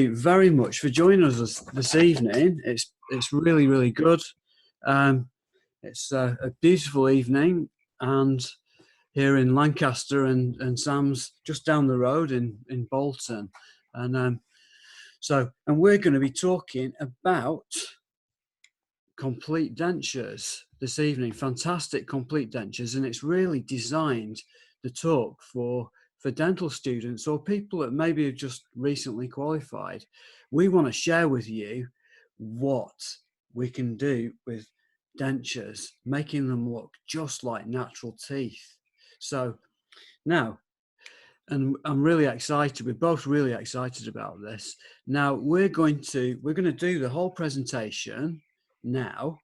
you very much for joining us this evening. It's really, really good. It's a beautiful evening, and here in Lancaster, and Sam's just down the road in Bolton, and we're going to be talking about Complete Dentures this evening. Fantastic Complete Dentures, and it's really designed the talk for dental students or people that maybe have just recently qualified. We want to share with you what we can do with dentures, making them look just like natural teeth. So now, and I'm really excited, we're both really excited about this. Now we're going to do the whole presentation now,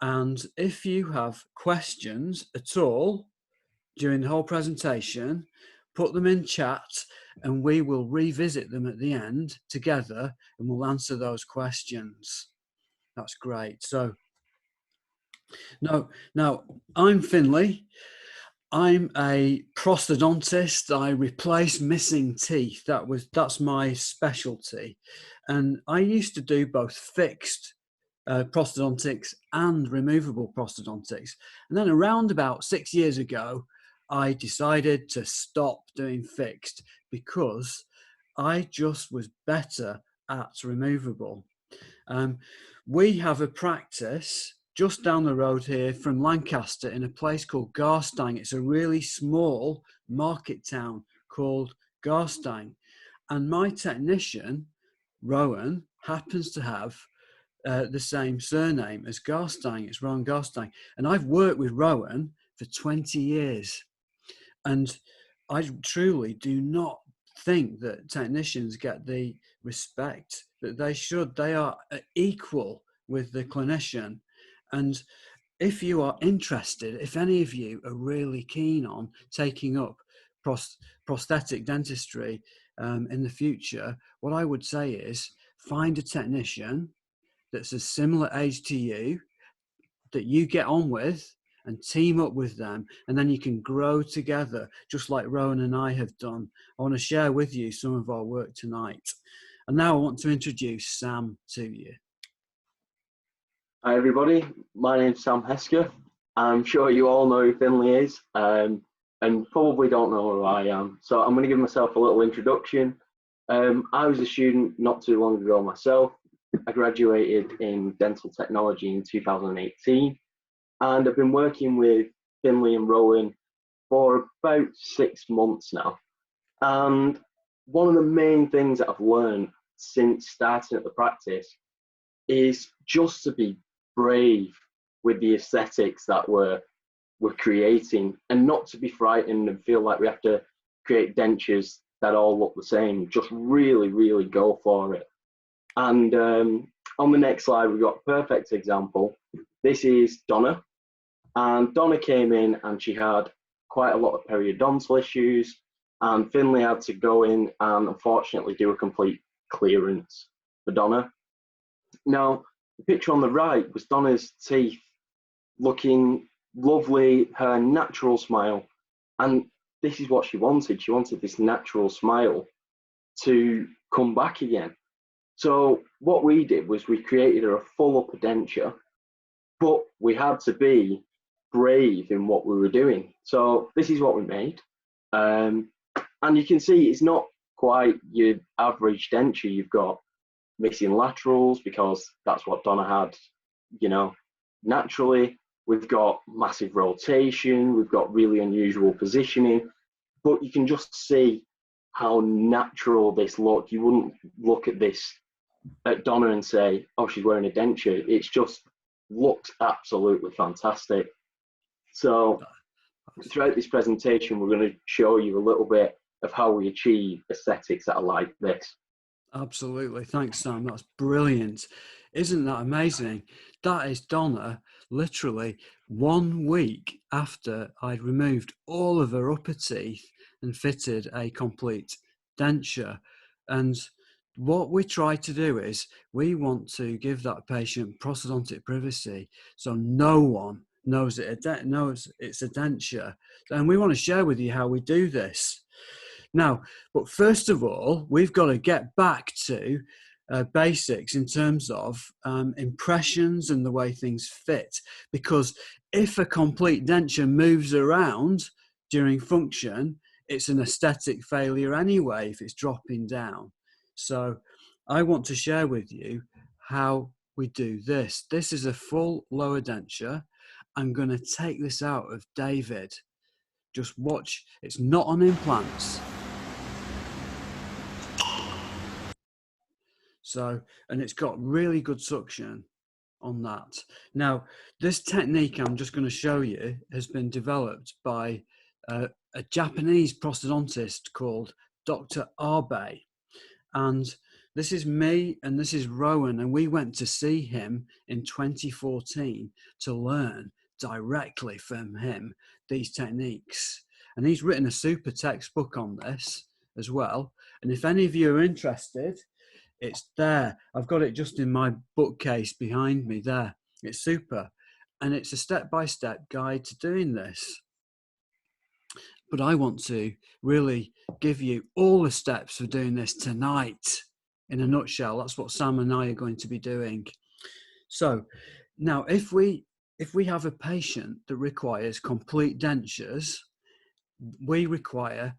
and if you have questions at all during the whole presentation, put them in chat and we will revisit them at the end together and we'll answer those questions. That's great. So now I'm Finlay. I'm a prosthodontist. I replace missing teeth. That's my specialty. And I used to do both fixed prosthodontics and removable prosthodontics. And then around about 6 years ago, I decided to stop doing fixed because I just was better at removable. We have a practice just down the road here from Lancaster in a place called Garstang. It's a really small market town called Garstang. And my technician, Rowan, happens to have the same surname as Garstang. It's Rowan Garstang. And I've worked with Rowan for 20 years. And I truly do not think that technicians get the respect that they should. They are equal with the clinician. And if you are interested, if any of you are really keen on taking up prosthetic dentistry in the future, what I would say is find a technician that's a similar age to you, that you get on with, and team up with them, and then you can grow together, just like Rowan and I have done. I want to share with you some of our work tonight. And now I want to introduce Sam to you. Hi everybody, my name's Sam Hesketh. I'm sure you all know who Finlay is, and probably don't know who I am. So I'm going to give myself a little introduction. I was a student not too long ago myself. I graduated in dental technology in 2018, and I've been working with Finlay and Rowan for about 6 months now. And one of the main things that I've learned since starting at the practice is just to be brave with the aesthetics that we're creating, and not to be frightened and feel like we have to create dentures that all look the same. Just really go for it. And on the next slide, we've got a perfect example. This is Donna, and Donna came in and she had quite a lot of periodontal issues, and Finlay had to go in and unfortunately do a complete clearance for Donna. Now, the picture on the right was Donna's teeth looking lovely, her natural smile, and this is what she wanted. She wanted this natural smile to come back again. So what we did was we created her a full upper denture, but we had to be brave in what we were doing. So this is what we made. And you can see it's not quite your average denture. You've got missing laterals because that's what Donna had, you know, naturally. We've got massive rotation, we've got really unusual positioning, but you can just see how natural this looked. You wouldn't look at this at Donna and say, oh, she's wearing a denture. It's just looked absolutely fantastic. So throughout this presentation, we're going to show you a little bit of how we achieve aesthetics that are like this. Absolutely. Thanks, Sam. That's brilliant. Isn't that amazing? That is Donna literally 1 week after I'd removed all of her upper teeth and fitted a complete denture. And what we try to do is we want to give that patient prosthodontic privacy so no one knows it's a denture. And we want to share with you how we do this. Now, but first of all, we've got to get back to basics in terms of impressions and the way things fit. Because if a complete denture moves around during function, it's an aesthetic failure anyway if it's dropping down. So I want to share with you how we do this. This is a full lower denture. I'm going to take this out of David. Just watch, it's not on implants. So, and it's got really good suction on that. Now, this technique I'm just going to show you has been developed by a Japanese prosthodontist called Dr. Abe. And this is me and this is Rowan, and we went to see him in 2014 to learn directly from him these techniques. And he's written a super textbook on this as well. And if any of you are interested, it's there. I've got it just in my bookcase behind me there. It's super. And it's a step-by-step guide to doing this. But I want to really give you all the steps for doing this tonight in a nutshell. That's what Sam and I are going to be doing. So now if we have a patient that requires complete dentures, we require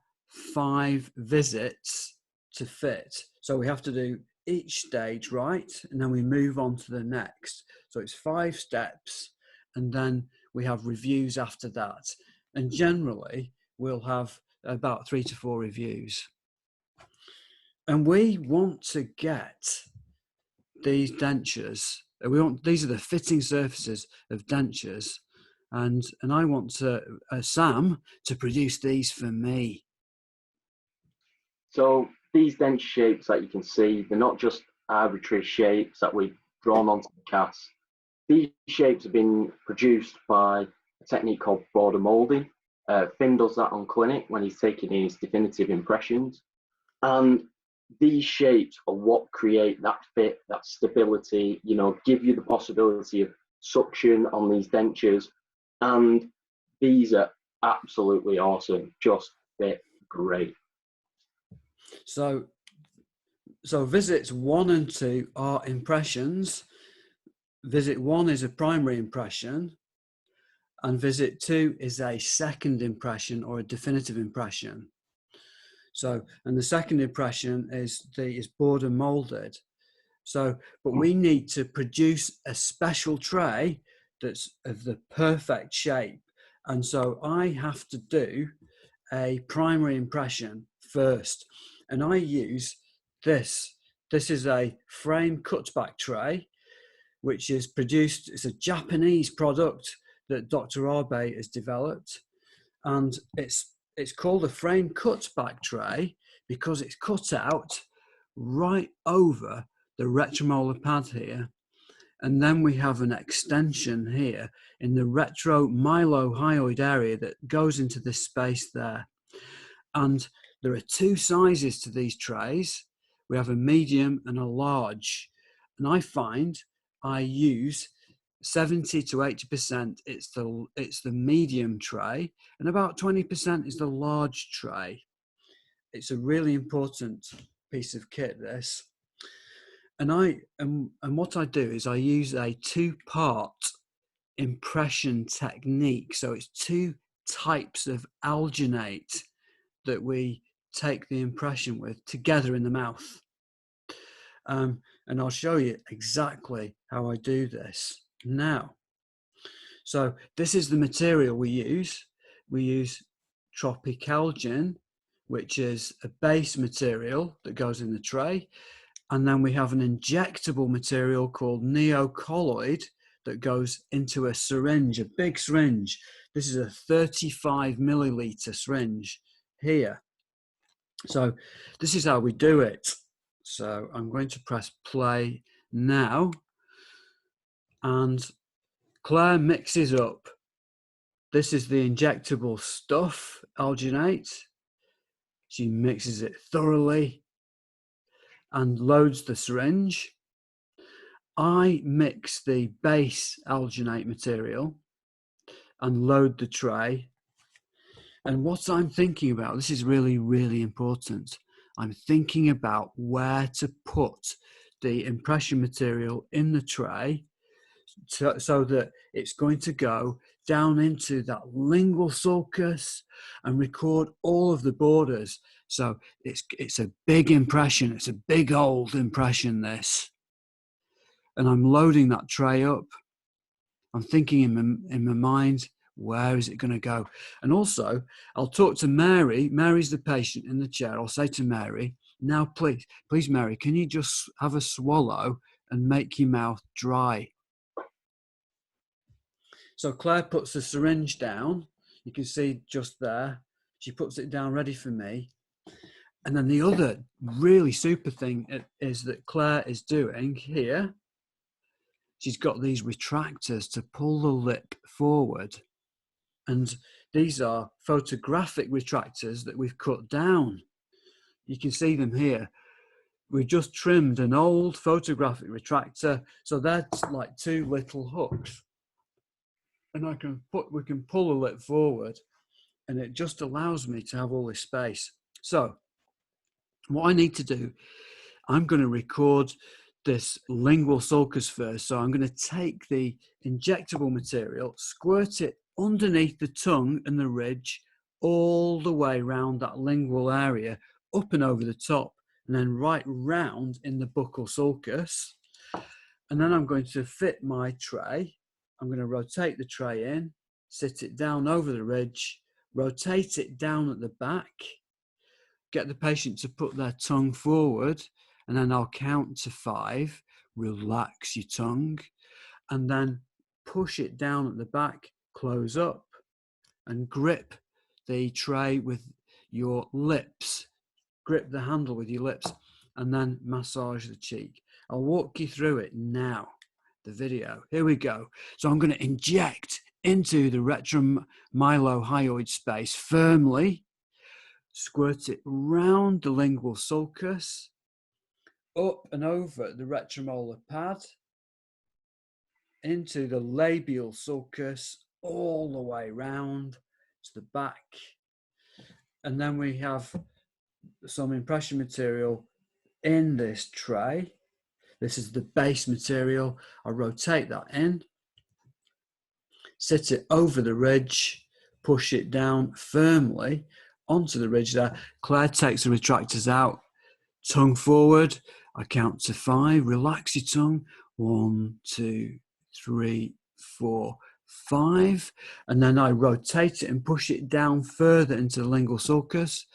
5 visits to fit. So we have to do each stage right, and then we move on to the next. So it's 5 steps, and then we have reviews after that. And generally, we'll have about 3 to 4 reviews. And we want to get these dentures. These are the fitting surfaces of dentures, and I want Sam to produce these for me. So these denture shapes that you can see, they're not just arbitrary shapes that we've drawn onto the cast. These shapes have been produced by a technique called border molding. Finn does that on clinic when he's taking his definitive impressions. And these shapes are what create that fit, that stability, you know, give you the possibility of suction on these dentures. And these are absolutely awesome, just fit great. So visits 1 and 2 are impressions. Visit 1 is a primary impression, and visit 2 is a second impression or a definitive impression. So, and the second impression is border molded. So, but we need to produce a special tray that's of the perfect shape. And so I have to do a primary impression first. And I use this. This is a frame cutback tray, which is produced, it's a Japanese product that Dr. Abe has developed. And it's called a frame cutback tray because it's cut out right over the retromolar pad here. And then we have an extension here in the retromylohyoid area that goes into this space there. And there are 2 sizes to these trays. We have a medium and a large. And I find I use 70 to 80%, it's the medium tray, and about 20% is the large tray. It's a really important piece of kit, this. And what I do is I use a 2-part impression technique. So it's 2 types of alginate that we take the impression with together in the mouth. And I'll show you exactly how I do this now. So this is the material we use. We use tropicalgin, which is a base material that goes in the tray. And then we have an injectable material called neocolloid that goes into a syringe, a big syringe. This is a 35 milliliter syringe here. So this is how we do it. So I'm going to press play now. And Claire mixes up. This is the injectable stuff, alginate. She mixes it thoroughly and loads the syringe. I mix the base alginate material and load the tray. And what I'm thinking about, this is really, really important. I'm thinking about where to put the impression material in the tray so that it's going to go down into that lingual sulcus and record all of the borders. So it's a big impression. It's a big old impression, this. And I'm loading that tray up. I'm thinking in my mind, where is it going to go? And also, I'll talk to Mary. Mary's the patient in the chair. I'll say to Mary, now, please, Mary, can you just have a swallow and make your mouth dry? So Claire puts the syringe down. You can see just there. She puts it down ready for me. And then the other really super thing is that Claire is doing here. She's got these retractors to pull the lip forward. And these are photographic retractors that we've cut down. You can see them here. We just trimmed an old photographic retractor. So that's like two little hooks. And we can pull the lip forward, and it just allows me to have all this space. So what I need to do, I'm going to record this lingual sulcus first. So I'm going to take the injectable material, squirt it underneath the tongue and the ridge, all the way around that lingual area, up and over the top, and then right round in the buccal sulcus. And then I'm going to fit my tray. I'm going to rotate the tray in, sit it down over the ridge, rotate it down at the back, get the patient to put their tongue forward, and then I'll count to 5, relax your tongue, and then push it down at the back, close up, and grip the tray with your lips. Grip the handle with your lips, and then massage the cheek. I'll walk you through it now. The video. Here we go. So I'm going to inject into the retromylohyoid space firmly, squirt it round the lingual sulcus, up and over the retromolar pad, into the labial sulcus, all the way round to the back. And then we have some impression material in this tray. This is the base material. I rotate that in, sit it over the ridge, push it down firmly onto the ridge there. Claire takes the retractors out, tongue forward. I count to 5, relax your tongue. 1, 2, 3, 4, 5. And then I rotate it and push it down further into the lingual sulcus,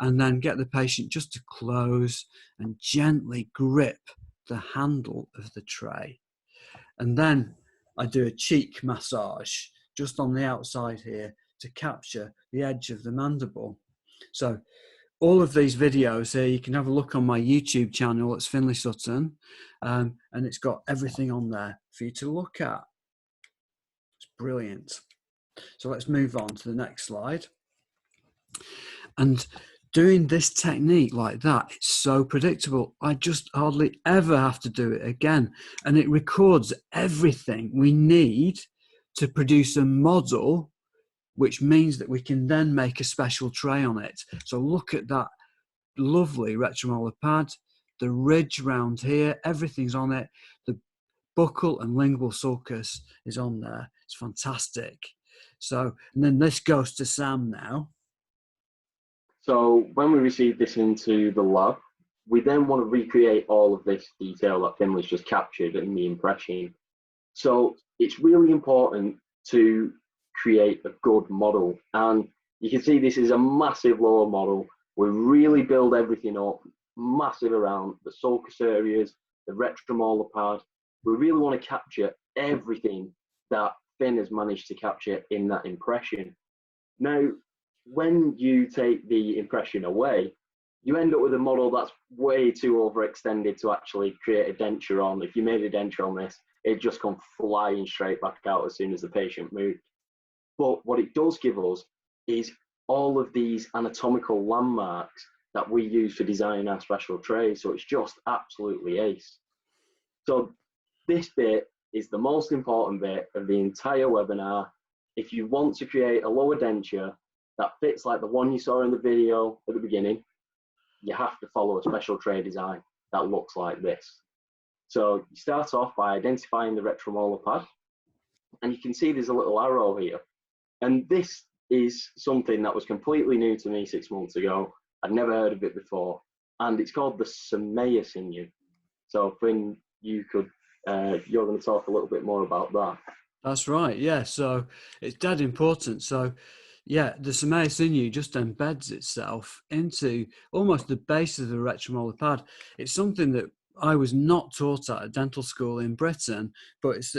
and then get the patient just to close and gently grip the handle of the tray. And then I do a cheek massage just on the outside here to capture the edge of the mandible. So all of these videos here, you can have a look on my YouTube channel. It's Finlay Sutton, and it's got everything on there for you to look at. It's brilliant. So let's move on to the next slide. And doing this technique like that, it's so predictable. I just hardly ever have to do it again. And it records everything we need to produce a model, which means that we can then make a special tray on it. So look at that lovely retromolar pad, the ridge round here, everything's on it. The buccal and lingual sulcus is on there. It's fantastic. So, and then this goes to Sam now. So when we receive this into the lab, we then want to recreate all of this detail that Finlay's just captured in the impression. So it's really important to create a good model. And you can see this is a massive lower model. We really build everything up, massive around the sulcus areas, the retromolar pad. We really want to capture everything that Finn has managed to capture in that impression. Now, when you take the impression away, you end up with a model that's way too overextended to actually create a denture on. If you made a denture on this, it'd just come flying straight back out as soon as the patient moved. But what it does give us is all of these anatomical landmarks that we use for designing our special trays. So it's just absolutely ace. So this bit is the most important bit of the entire webinar. If you want to create a lower denture, that fits like the one you saw in the video at the beginning, you have to follow a special tray design that looks like this. So you start off by identifying the retromolar pad, and you can see there's a little arrow here. And this is something that was completely new to me 6 months ago. I'd never heard of it before, and it's called the Samaya sinew. So Finn, you're going to talk a little bit more about that. That's right, yeah. So it's dead important. So yeah, the Samaya sinew just embeds itself into almost the base of the retromolar pad. It's something that I was not taught at a dental school in Britain, but it's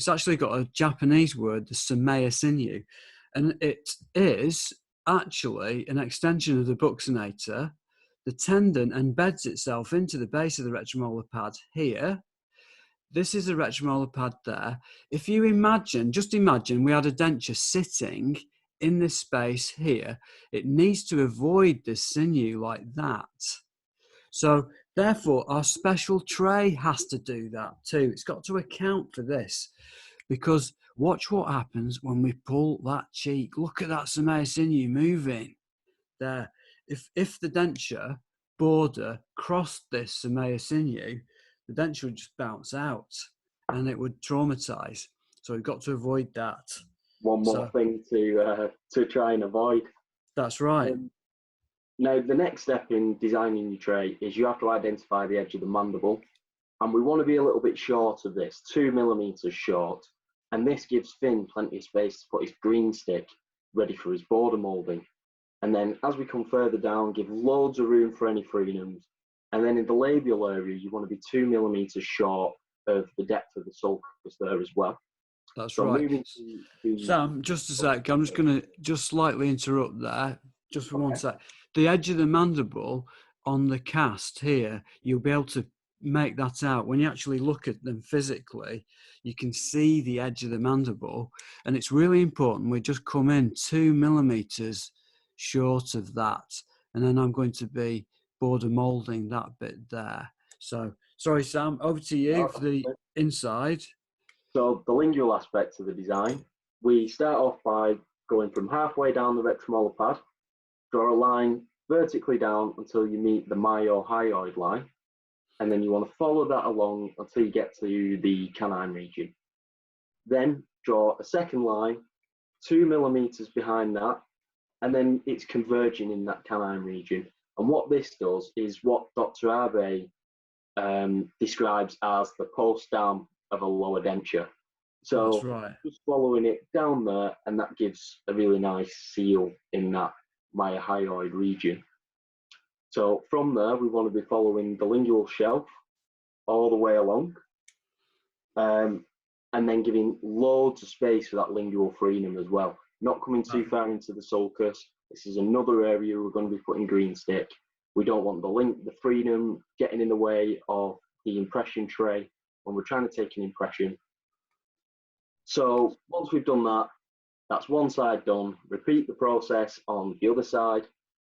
actually got a Japanese word, the Samaya sinew, and it is actually an extension of the buccinator. The tendon embeds itself into the base of the retromolar pad here. This is the retromolar pad there. If you just imagine we had a denture sitting in this space here, it needs to avoid this sinew like that. So therefore, our special tray has to do that too. It's got to account for this, because watch what happens when we pull that cheek. Look at that Samaya sinew moving there. If the denture border crossed this Samaya sinew, the denture would just bounce out and it would traumatize. So we've got to avoid that. One more thing to try and avoid. That's right. Now, the next step in designing your tray is you have to identify the edge of the mandible. And we want to be a little bit short of this, 2 millimeters short. And this gives Finn plenty of space to put his green stick ready for his border molding. And then as we come further down, give loads of room for any frenums. And then in the labial area, you want to be 2 millimeters short of the depth of the sulcus there as well. That's so right. Sam, just a sec. I'm just going to just slightly interrupt there, just for one sec. The edge of the mandible on the cast here, you'll be able to make that out. When you actually look at them physically, you can see the edge of the mandible. And it's really important we just come in 2 millimeters short of that. And then I'm going to be border molding that bit there. So, sorry, Sam, over to you for the inside. So the lingual aspect of the design, we start off by going from halfway down the retromolar pad, draw a line vertically down until you meet the myo-hyoid line, and then you want to follow that along until you get to the canine region. Then draw a second line 2 millimeters behind that, and then it's converging in that canine region. And what this does is what Dr. Abe describes as the post-dam of a lower denture. So that's right. Just following it down there, and that gives a really nice seal in that myo-hyoid region. So from there, we want to be following the lingual shelf all the way along, and then giving loads of space for that lingual frenum as well. Not coming too far into the sulcus. This is another area we're going to be putting green stick. We don't want the frenum getting in the way of the impression tray when we're trying to take an impression. So once we've done that, that's one side done. Repeat the process on the other side,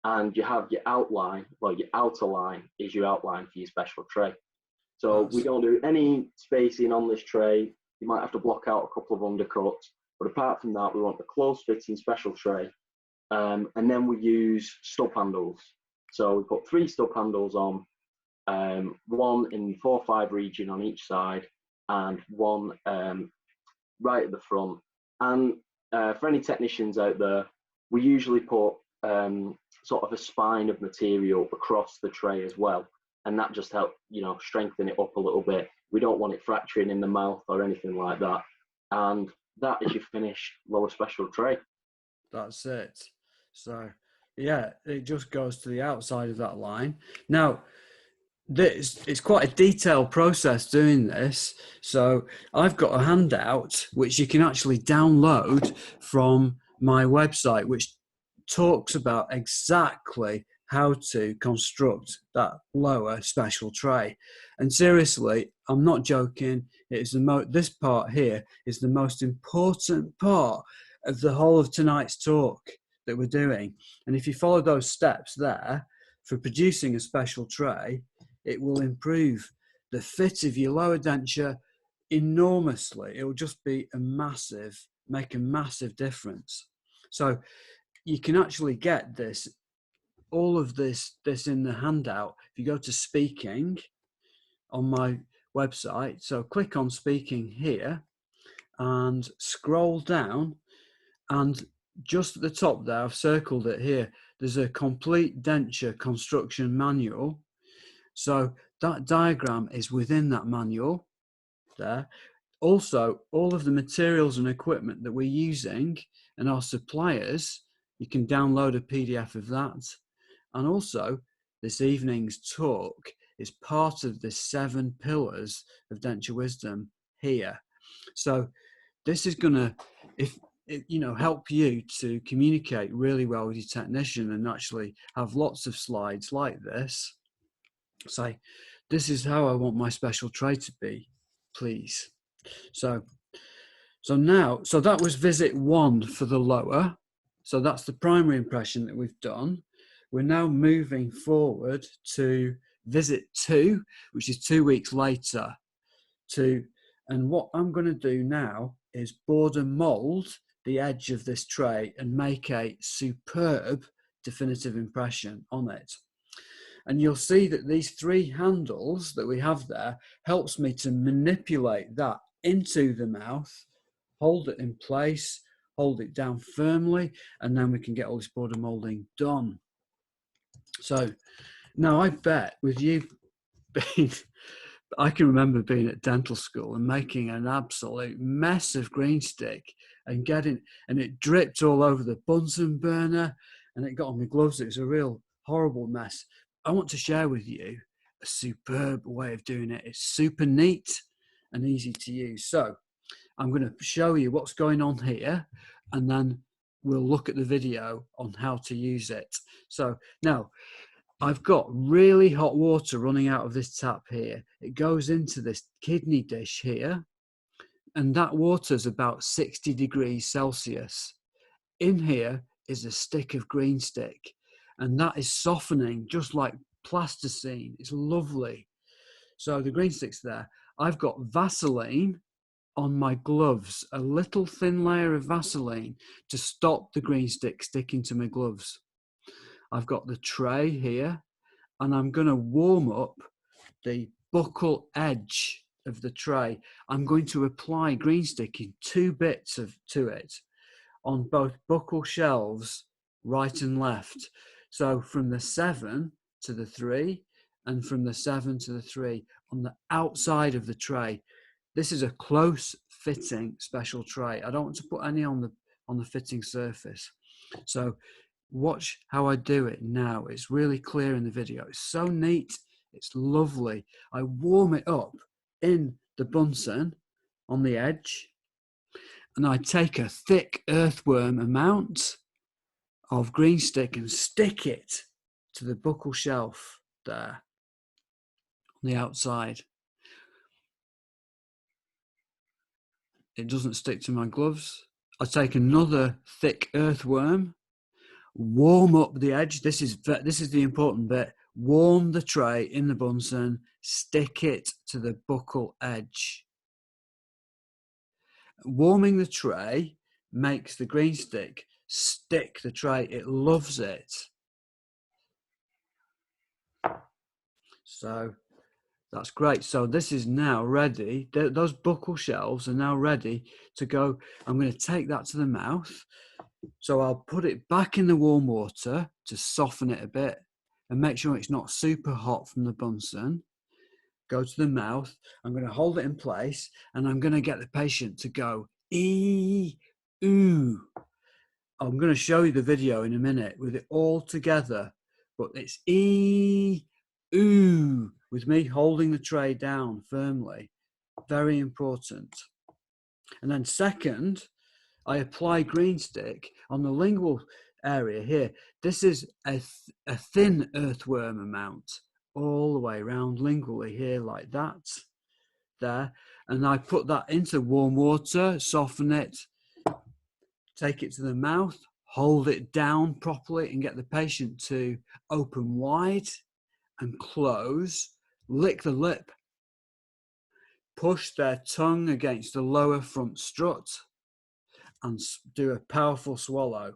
and you have your outline. Well, your outer line is your outline for your special tray. So we don't do any spacing on this tray. You might have to block out a couple of undercuts, but apart from that, we want a close-fitting special tray. And then we use stub handles. So we put 3 stub handles on, one in 4-5 region on each side, and one right at the front. And for any technicians out there, we usually put sort of a spine of material across the tray as well, and that just helps, strengthen it up a little bit. We don't want it fracturing in the mouth or anything like that. And that is your finished lower special tray. That's it. So yeah, it just goes to the outside of that line. Now, it's quite a detailed process doing this. So I've got a handout which you can actually download from my website, which talks about exactly how to construct that lower special tray. And seriously, I'm not joking. It is this part here is the most important part of the whole of tonight's talk that we're doing. And if you follow those steps there for producing a special tray, it will improve the fit of your lower denture enormously. It will just be make a massive difference. So you can actually get this, all of this in the handout. If you go to speaking on my website, so click on speaking here and scroll down, and just at the top there, I've circled it here, there's a complete denture construction manual. So that diagram is within that manual there. Also, all of the materials and equipment that we're using and our suppliers, you can download a PDF of that. And also, this evening's talk is part of the 7 pillars of denture wisdom here. So this is going to, help you to communicate really well with your technician and actually have lots of slides like this. Say, this is how I want my special tray to be, please. So that was visit 1 for the lower. So that's the primary impression that we've done. We're now moving forward to visit 2, which is 2 weeks later. And what I'm going to do now is border mold the edge of this tray and make a superb definitive impression on it. And you'll see that these 3 handles that we have there helps me to manipulate that into the mouth, hold it in place, hold it down firmly, and then we can get all this border molding done. So now I bet with you being, I can remember being at dental school and making an absolute mess of green stick and it dripped all over the Bunsen burner and it got on my gloves. It was a real horrible mess. I want to share with you a superb way of doing it. It's super neat and easy to use. So I'm going to show you what's going on here, and then we'll look at the video on how to use it. So now I've got really hot water running out of this tap here. It goes into this kidney dish here, and that water's about 60 degrees Celsius. In here is a stick of green stick, and that is softening just like plasticine. It's lovely. So the green stick's there. I've got Vaseline on my gloves, a little thin layer of Vaseline to stop the green stick sticking to my gloves. I've got the tray here, and I'm going to warm up the buccal edge of the tray. I'm going to apply green stick in 2 bits to it on both buccal shelves, right and left. So from the 7 to the 3, and from the 7 to the 3 on the outside of the tray. This is a close fitting special tray. I don't want to put any on the fitting surface. So watch how I do it now. It's really clear in the video. It's so neat. It's lovely. I warm it up in the Bunsen on the edge, and I take a thick earthworm amount of green stick and stick it to the buccal shelf there on the outside. It doesn't stick to my gloves. I take another thick earthworm, warm up the edge. This is the important bit. Warm the tray in the Bunsen, stick it to the buccal edge. Warming the tray makes the green stick stick the tray. It loves it. So that's great. So this is now ready. Those buccal shelves are now ready to go. I'm going to take that to the mouth. So I'll put it back in the warm water to soften it a bit and make sure it's not super hot from the Bunsen. Go to the mouth. I'm going to hold it in place, and I'm going to get the patient to go ooh. I'm going to show you the video in a minute with it all together, but it's ooh with me holding the tray down firmly. Very important. And then second, I apply green stick on the lingual area here. This is a thin earthworm amount all the way around lingually here, like that, there. And I put that into warm water, soften it, take it to the mouth, hold it down properly and get the patient to open wide and close, lick the lip, push their tongue against the lower front strut, and do a powerful swallow.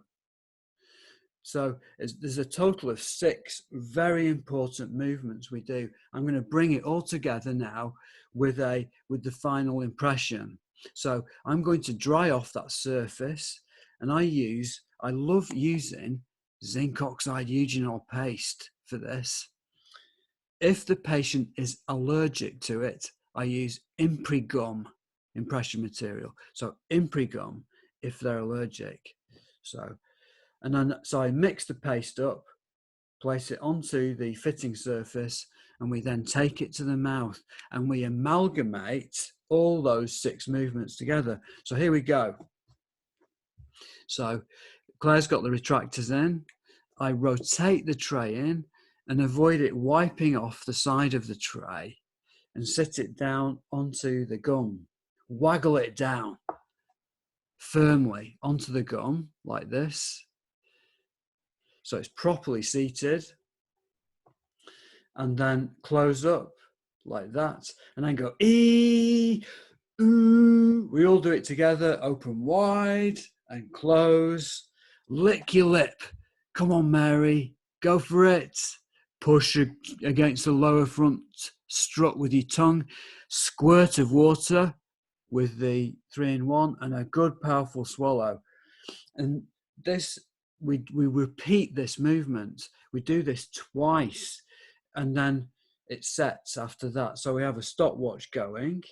So there's a total of 6 very important movements we do. I'm going to bring it all together now with the final impression. So I'm going to dry off that surface, and I love using zinc oxide eugenol paste for this. If the patient is allergic to it, I use Imprigum impression material. So Imprigum if they're allergic. So I mix the paste up, place it onto the fitting surface, and we then take it to the mouth and we amalgamate all those 6 movements together. So here we go. So Claire's got the retractors in. I rotate the tray in and avoid it wiping off the side of the tray, and sit it down onto the gum. Waggle it down firmly onto the gum like this. So it's properly seated, and then close up like that, and then go ee, ooh. We all do it together. Open wide and close. Lick your lip. Come on, Mary, go for it. Push against the lower front strut with your tongue. Squirt of water with the 3-in-1, and a good powerful swallow. And this, we repeat this movement. We do this twice, and then it sets after that. So we have a stopwatch going,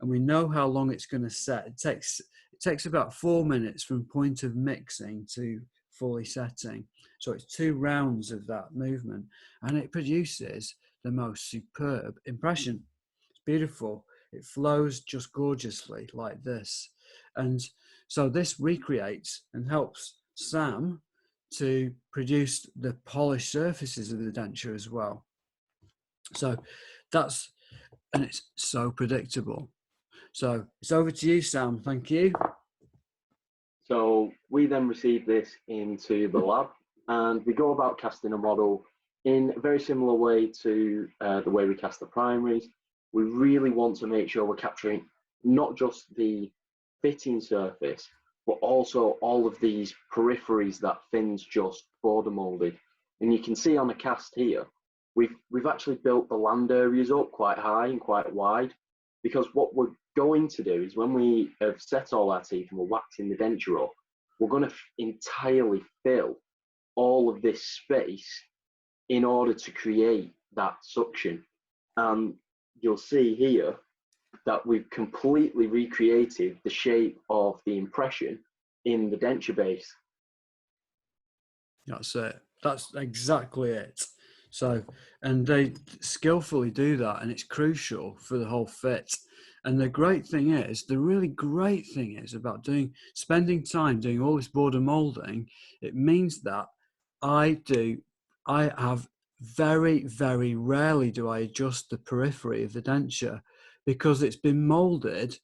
and we know how long it's going to set. It takes about 4 minutes from point of mixing to fully setting. So it's 2 rounds of that movement, and it produces the most superb impression. It's beautiful. It flows just gorgeously like this. And so this recreates and helps Sam to produce the polished surfaces of the denture as well. So and it's so predictable. So it's over to you, Sam. Thank you. So we then receive this into the lab, and we go about casting a model in a very similar way to the way we cast the primaries. We really want to make sure we're capturing not just the fitting surface, but also all of these peripheries that Finn's just border molded. And you can see on the cast here, we've actually built the land areas up quite high and quite wide, because what we're going to do is when we have set all our teeth and we're waxing the denture up, we're going to entirely fill all of this space in order to create that suction. And you'll see here that we've completely recreated the shape of the impression in the denture base. That's it. That's exactly it. So, and they skillfully do that, and it's crucial for the whole fit. And the really great thing is about spending time doing all this border molding. It means that I have very, very rarely do I adjust the periphery of the denture, because it's been molded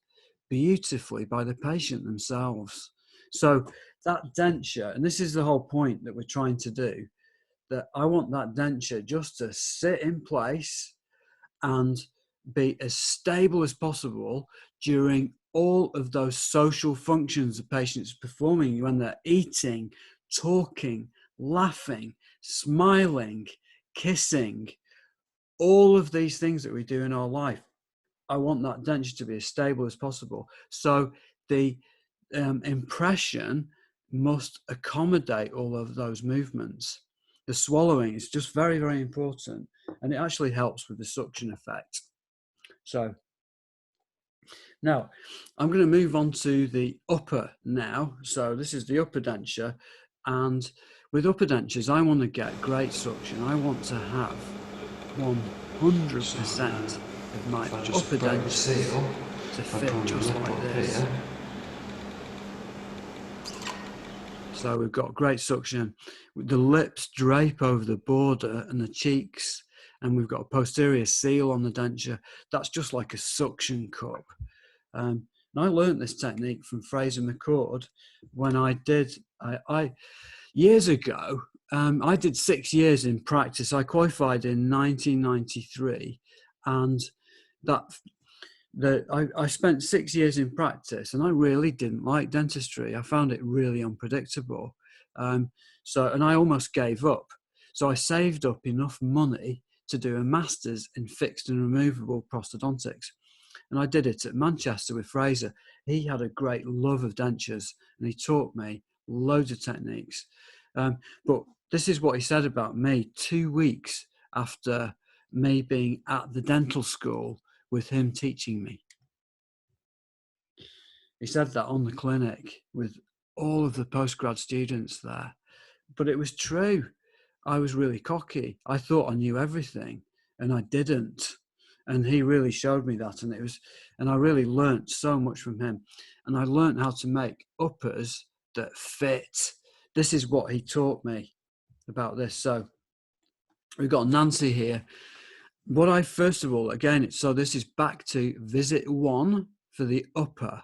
beautifully by the patient themselves. So that denture, and this is the whole point that we're trying to do, that I want that denture just to sit in place and be as stable as possible during all of those social functions the patient's performing, when they're eating, talking, laughing, smiling, kissing, all of these things that we do in our life. I want that denture to be as stable as possible. So the impression must accommodate all of those movements. The swallowing is just very, very important, and it actually helps with the suction effect. So now I'm going to move on to the upper now. So this is the upper denture, and with upper dentures, I want to get great suction. I want to have 100% of my upper denture to fit just like this. Here. So we've got great suction. The lips drape over the border and the cheeks, and we've got a posterior seal on the denture. That's just like a suction cup. And I learned this technique from Fraser McCord when years ago, I did 6 years in practice. I qualified in 1993, and I spent 6 years in practice, and I really didn't like dentistry. I found it really unpredictable. And I almost gave up. So I saved up enough money to do a master's in fixed and removable prosthodontics. And I did it at Manchester with Fraser. He had a great love of dentures, and he taught me loads of techniques. But this is what he said about me 2 weeks after me being at the dental school with him teaching me. He said that on the clinic with all of the postgrad students there. But it was true. I was really cocky. I thought I knew everything, and I didn't. And he really showed me that, and I really learnt so much from him. And I learnt how to make uppers that fit. This is what he taught me about this. So we've got Nancy here. What I first of all, again, so this is back to visit 1 for the upper.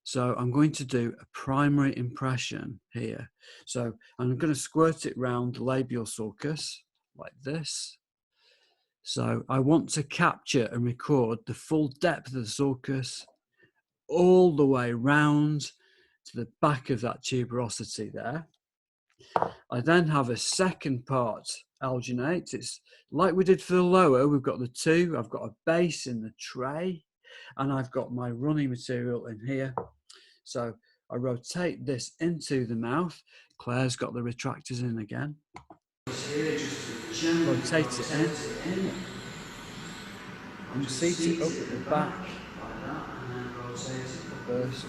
So I'm going to do a primary impression here. So I'm going to squirt it round the labial sulcus like this. So I want to capture and record the full depth of the sulcus all the way round to the back of that tuberosity there. I then have a second part alginate. It's like we did for the lower. We've got the 2. I've got a base in the tray, and I've got my running material in here. So I rotate this into the mouth. Claire's got the retractors in again. Rotate it in. And seat it up at the back. First,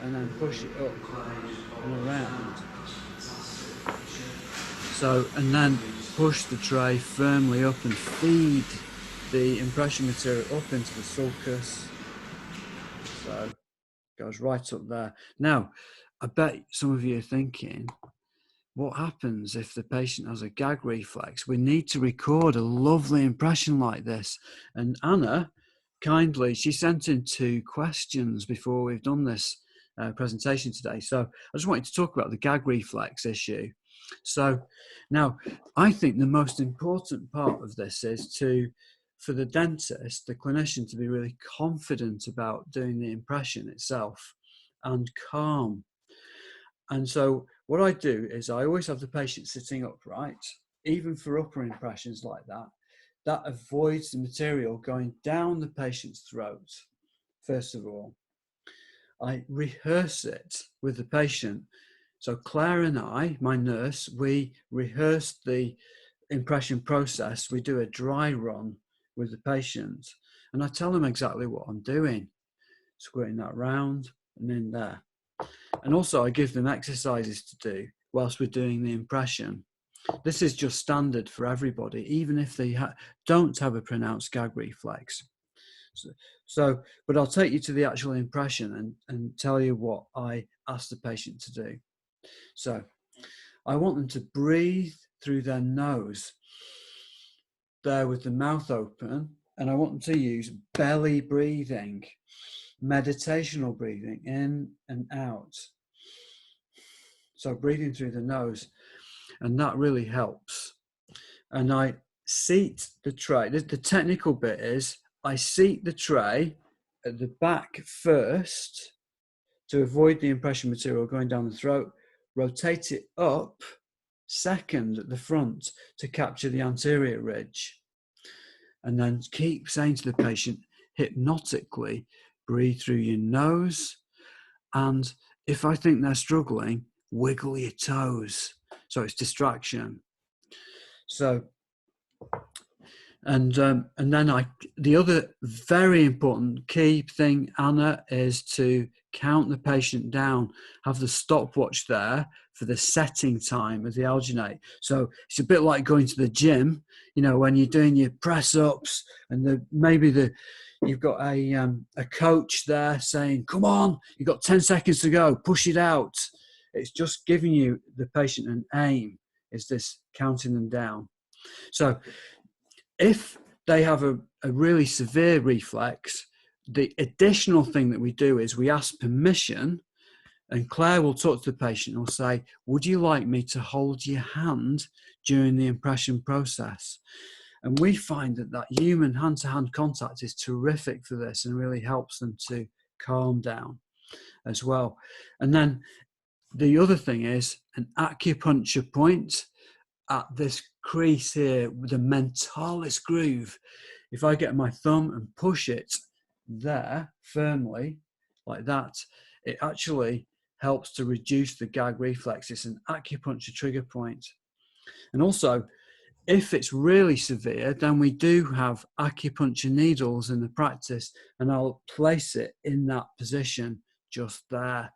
and then push it up and around. So, and then push the tray firmly up and feed the impression material up into the sulcus. So, goes right up there. Now, I bet some of you are thinking, what happens if the patient has a gag reflex? We need to record a lovely impression like this. And Anna, kindly, she sent in 2 questions before we've done this presentation today. So I just wanted to talk about the gag reflex issue. So now, I think the most important part of this is for the dentist, the clinician, to be really confident about doing the impression itself and calm. And so what I do is I always have the patient sitting upright, even for upper impressions like that. That avoids the material going down the patient's throat, first of all. I rehearse it with the patient. So Claire and I, my nurse, we rehearse the impression process. We do a dry run with the patient, and I tell them exactly what I'm doing, squirting that round and in there. And also I give them exercises to do whilst we're doing the impression. This is just standard for everybody, even if they don't have a pronounced gag reflex. But I'll take you to the actual impression and tell you what I ask the patient to do. So I want them to breathe through their nose there with the mouth open, and I want them to use belly breathing, meditational breathing in and out. So breathing through the nose, and that really helps. And I seat the tray. The technical bit is I seat the tray at the back first to avoid the impression material going down the throat, rotate it up second at the front to capture the anterior ridge, and then keep saying to the patient hypnotically, breathe through your nose, and if I think they're struggling, wiggle your toes. So it's distraction. So, and then the other very important key thing, Anna, is to count the patient down. Have the stopwatch there for the setting time of the alginate. So it's a bit like going to the gym, you know, when you're doing your press ups and you've got a coach there saying, come on, you've got 10 seconds to go, push it out. It's just giving you, the patient, an aim, is this counting them down. So if they have a really severe reflex, the additional thing that we do is we ask permission, and Claire will talk to the patient and will say, would you like me to hold your hand during the impression process? And we find that that human hand-to-hand contact is terrific for this and really helps them to calm down as well. And then the other thing is an acupuncture point at this crease here with the mentalis groove. If I get my thumb and push it there firmly like that, it actually helps to reduce the gag reflex. It's an acupuncture trigger point. And also, if it's really severe, then we do have acupuncture needles in the practice, and I'll place it in that position just there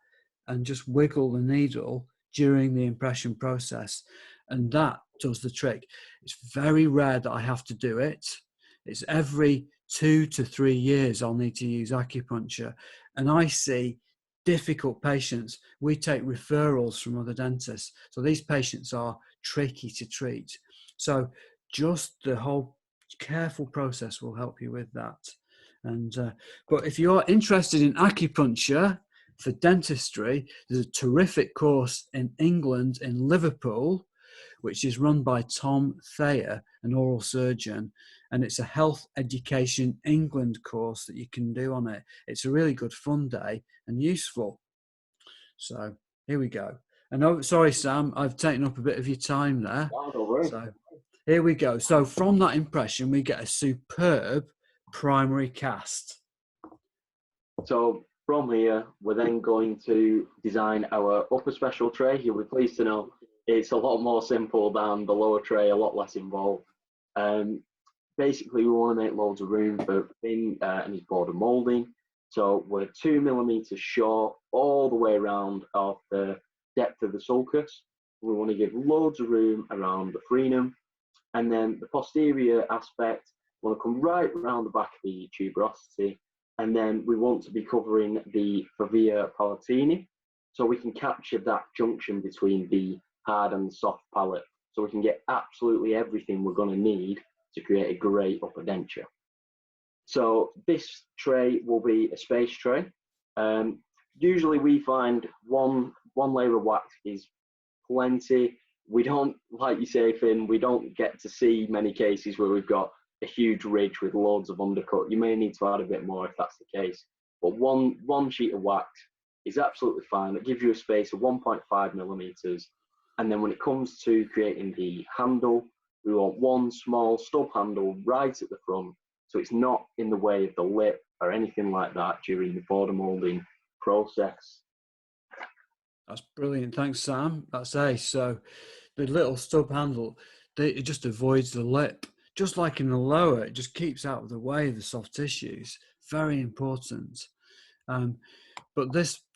and just wiggle the needle during the impression process. And that does the trick. It's very rare that I have to do it. It's every 2 to 3 years I'll need to use acupuncture. And I see difficult patients. We take referrals from other dentists. So these patients are tricky to treat. So just the whole careful process will help you with that. And but if you're interested in acupuncture for dentistry, there's a terrific course in England, in Liverpool, which is run by Tom Thayer, an oral surgeon, and it's a health education England course that you can do on it. It's a really good fun day and useful. So here we go. And oh, sorry, Sam, I've taken up a bit of your time there. Oh, don't worry. So here we go. So from that impression, we get a superb primary cast. So from here, we're then going to design our upper special tray. You'll be pleased to know it's a lot more simple than the lower tray, a lot less involved. Basically, we want to make loads of room for Finn and his border molding. So we're 2 millimeters short all the way around of the depth of the sulcus. We want to give loads of room around the frenum. And then the posterior aspect, we want to come right around the back of the tuberosity. And then we want to be covering the fovea palatini, so we can capture that junction between the hard and the soft palate. So we can get absolutely everything we're going to need to create a great upper denture. So this tray will be a space tray. Usually we find one layer of wax is plenty. We don't, like you say, Finn, we don't get to see many cases where we've got a huge ridge with loads of undercut. You may need to add a bit more if that's the case. But one sheet of wax is absolutely fine. It gives you a space of 1.5 millimeters. And then when it comes to creating the handle, we want one small stub handle right at the front, so it's not in the way of the lip or anything like that during the border molding process. That's brilliant. Thanks, Sam. That's ace. So the little stub handle, it just avoids the lip. Just like in the lower, it just keeps out of the way of the soft tissues. Very important. But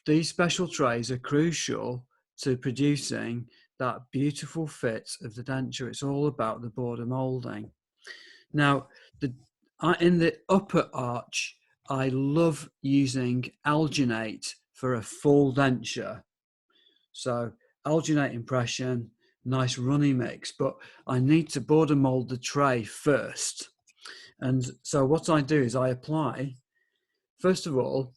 these special trays are crucial to producing that beautiful fit of the denture. It's all about the border molding. Now, in the upper arch, I love using alginate for a full denture. So alginate impression, nice runny mix, but I need to border mold the tray first. And so what I do is I apply, first of all,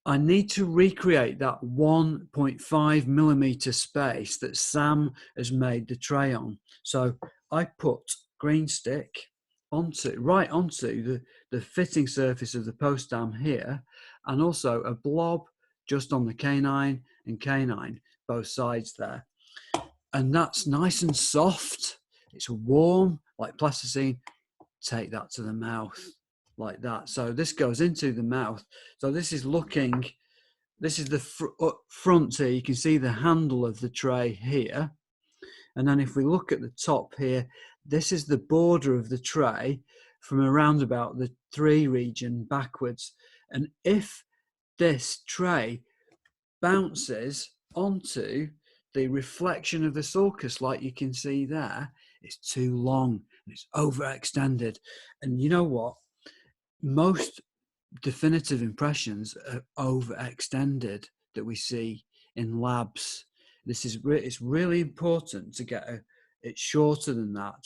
I need to recreate that 1.5 millimeter space that Sam has made the tray on. So I put green stick right onto the fitting surface of the post dam here, and also a blob just on the canine and canine, both sides there. And that's nice and soft. It's warm, like plasticine. Take that to the mouth like that. So this goes into the mouth. So this is the front here. You can see the handle of the tray here. And then if we look at the top here, this is the border of the tray from around about the 3 region backwards. And if this tray bounces onto the reflection of the sulcus, like you can see there, it's too long and it's overextended. And you know what? Most definitive impressions are overextended that we see in labs. It's really important to get it shorter than that.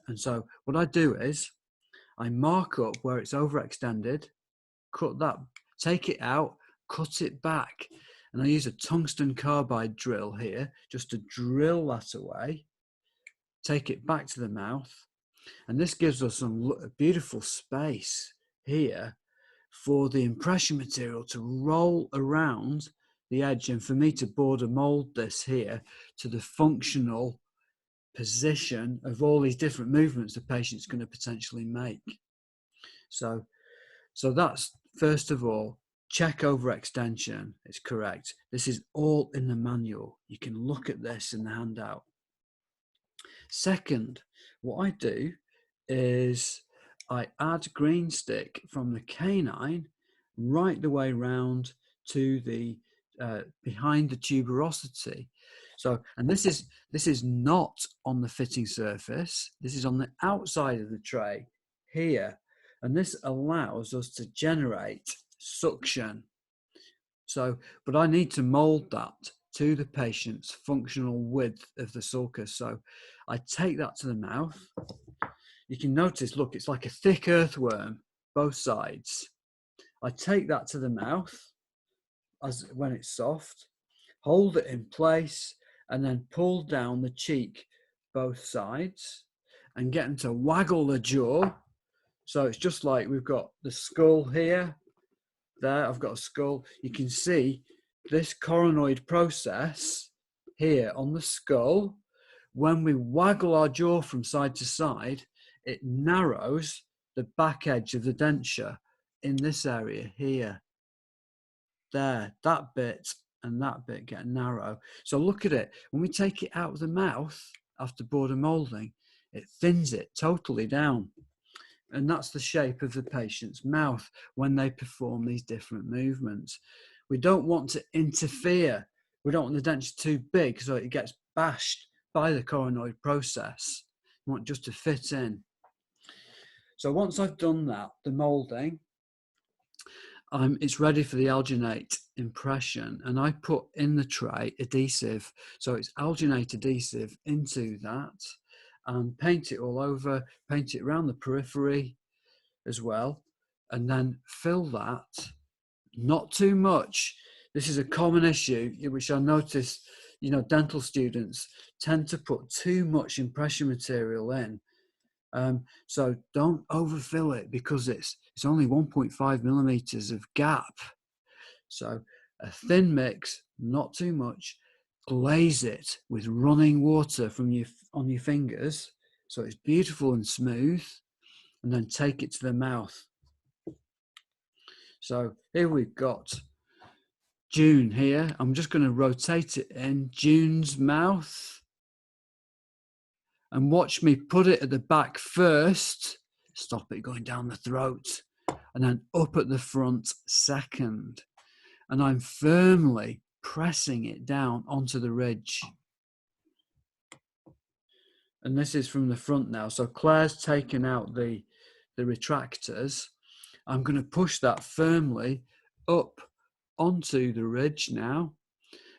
And so what I do is I mark up where it's overextended, cut that, take it out, cut it back. And I use a tungsten carbide drill here just to drill that away, take it back to the mouth. And this gives us some beautiful space here for the impression material to roll around the edge, and for me to border mold this here to the functional position of all these different movements the patient's going to potentially make. So that's, first of all, check over extension. It's correct. This is all in the manual. You can look at this in the handout. Second, what I do is I add green stick from the canine right the way round to the behind the tuberosity. So, and this is not on the fitting surface. This is on the outside of the tray here, and this allows us to generate suction. So, but I need to mold that to the patient's functional width of the sulcus. So I take that to the mouth. You can notice, look, it's like a thick earthworm, both sides. I take that to the mouth as when it's soft, hold it in place, and then pull down the cheek, both sides, and get them to waggle the jaw. So it's just like we've got the skull here, there, I've got a skull. You can see this coronoid process here on the skull. When we waggle our jaw from side to side, it narrows the back edge of the denture in this area here. There, that bit and that bit get narrow. So look at it. When we take it out of the mouth after border molding, it thins it totally down. And that's the shape of the patient's mouth when they perform these different movements. We don't want to interfere. We don't want the denture too big so it gets bashed by the coronoid process. We want just to fit in. So once I've done that, the molding, it's ready for the alginate impression, and I put in the tray adhesive. So it's alginate adhesive into that, and paint it all over, paint it around the periphery as well, and then fill that, not too much. This is a common issue, which I notice, dental students tend to put too much impression material in. So don't overfill it, because it's only 1.5 millimeters of gap. So a thin mix, not too much. Glaze it with running water on your fingers, so it's beautiful and smooth, and then take it to the mouth. So here we've got June here. I'm just going to rotate it in June's mouth, and watch me put it at the back first, stop it going down the throat, and then up at the front second. And I'm firmly pressing it down onto the ridge. And this is from the front now. So Claire's taken out the retractors. I'm going to push that firmly up onto the ridge now,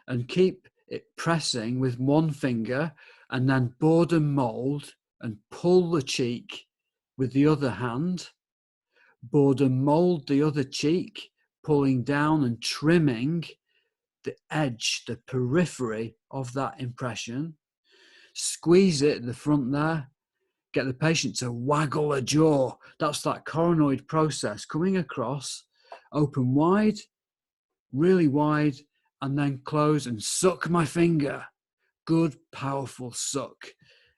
and keep it pressing with one finger, and then border mold and pull the cheek with the other hand. Border mold the other cheek, pulling down and trimming the edge, the periphery of that impression. Squeeze it at the front there. Get the patient to waggle a jaw. That's that coronoid process coming across. Open wide, really wide, and then close and suck my finger. Good, powerful suck.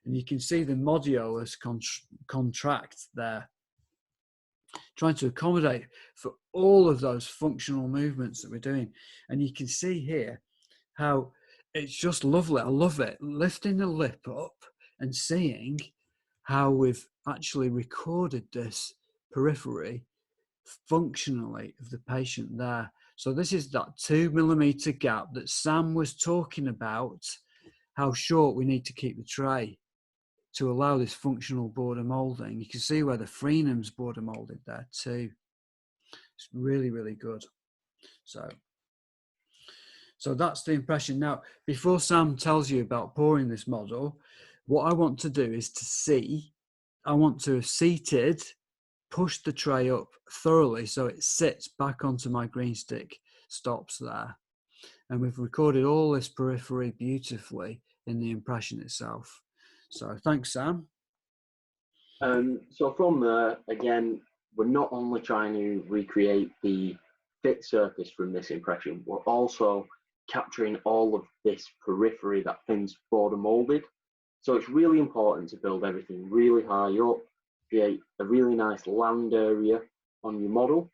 And you can see the modulus contract there, trying to accommodate for all of those functional movements that we're doing. And you can see here how it's just lovely. I love it. Lifting the lip up and seeing how we've actually recorded this periphery functionally of the patient there. So this is that 2 millimeter gap that Sam was talking about, how short we need to keep the tray to allow this functional border molding. You can see where the frenum's border molded there too. It's really, really good. So that's the impression. Now, before Sam tells you about pouring this model, what I want to do is I want to have seated, push the tray up thoroughly so it sits back onto my green stick, stops there. And we've recorded all this periphery beautifully in the impression itself. So thanks, Sam. So from there, again, we're not only trying to recreate the fit surface from this impression, we're also capturing all of this periphery that Finn's border molded. So it's really important to build everything really high up, create a really nice land area on your model.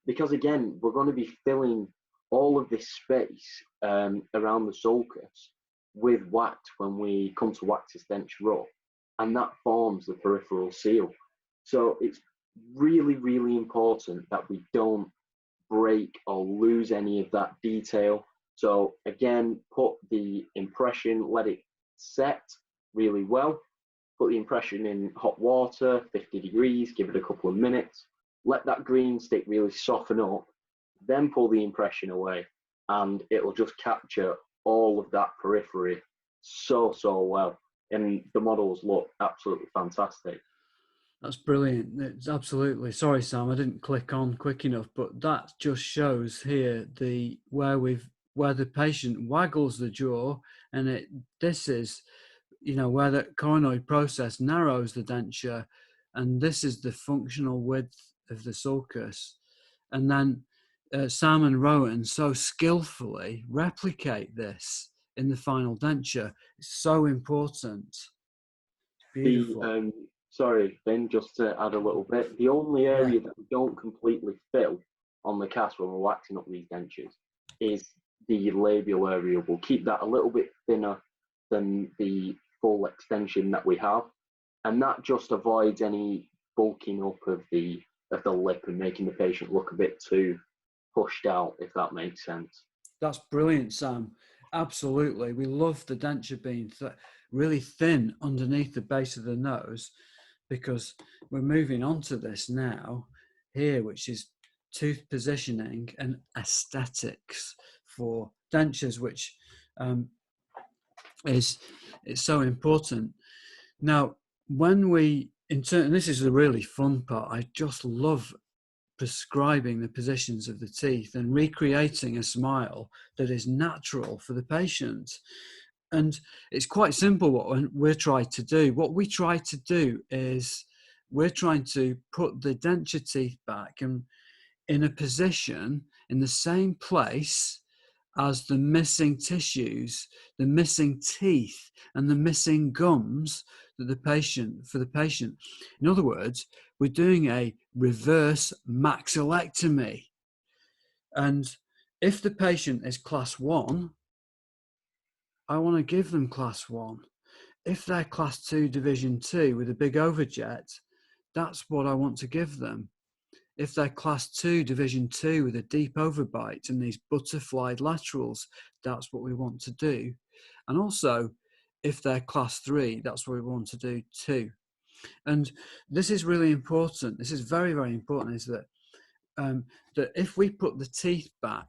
Because again, we're going to be filling all of this space around the sulcus with wax when we come to wax this denture up, and that forms the peripheral seal. So it's really, really important that we don't break or lose any of that detail. So again, put the impression, let it set really well, put the impression in hot water, 50 degrees, give it a couple of minutes, let that green stick really soften up, then pull the impression away, and it'll just capture all of that periphery so well. And the models look absolutely fantastic. That's brilliant. It's absolutely, sorry Sam, I didn't click on quick enough, but that just shows here where the patient waggles the jaw, and this is, you know, where the coronoid process narrows the denture, and this is the functional width of the sulcus. And then Sam and Rowan so skillfully replicate this in the final denture. It's so important. It's beautiful. Sorry, Ben, just to add a little bit, the only Yeah. area that we don't completely fill on the cast when we're waxing up these dentures is the labial area. We'll keep that a little bit thinner than the full extension that we have, and that just avoids any bulking up of the lip and making the patient look a bit too pushed out, if that makes sense. That's brilliant, Sam. Absolutely. We love the denture being really thin underneath the base of the nose, because we're moving on to this now here, which is tooth positioning and aesthetics for dentures, which is so important. Now, when we, and this is the really fun part, I just love prescribing the positions of the teeth and recreating a smile that is natural for the patient. And it's quite simple what we're trying to do. What we try to do is we're trying to put the denture teeth back and in a position in the same place as the missing tissues, the missing teeth, and the missing gums that for the patient. In other words, we're doing a reverse maxillectomy. And if the patient is class 1, I want to give them class 1. If they're class 2, division 2 with a big overjet, that's what I want to give them. If they're class 2, division 2 with a deep overbite and these butterflied laterals, that's what we want to do. And also, if they're class 3, that's what we want to do too. And this is really important. This is very, very important, is that that if we put the teeth back,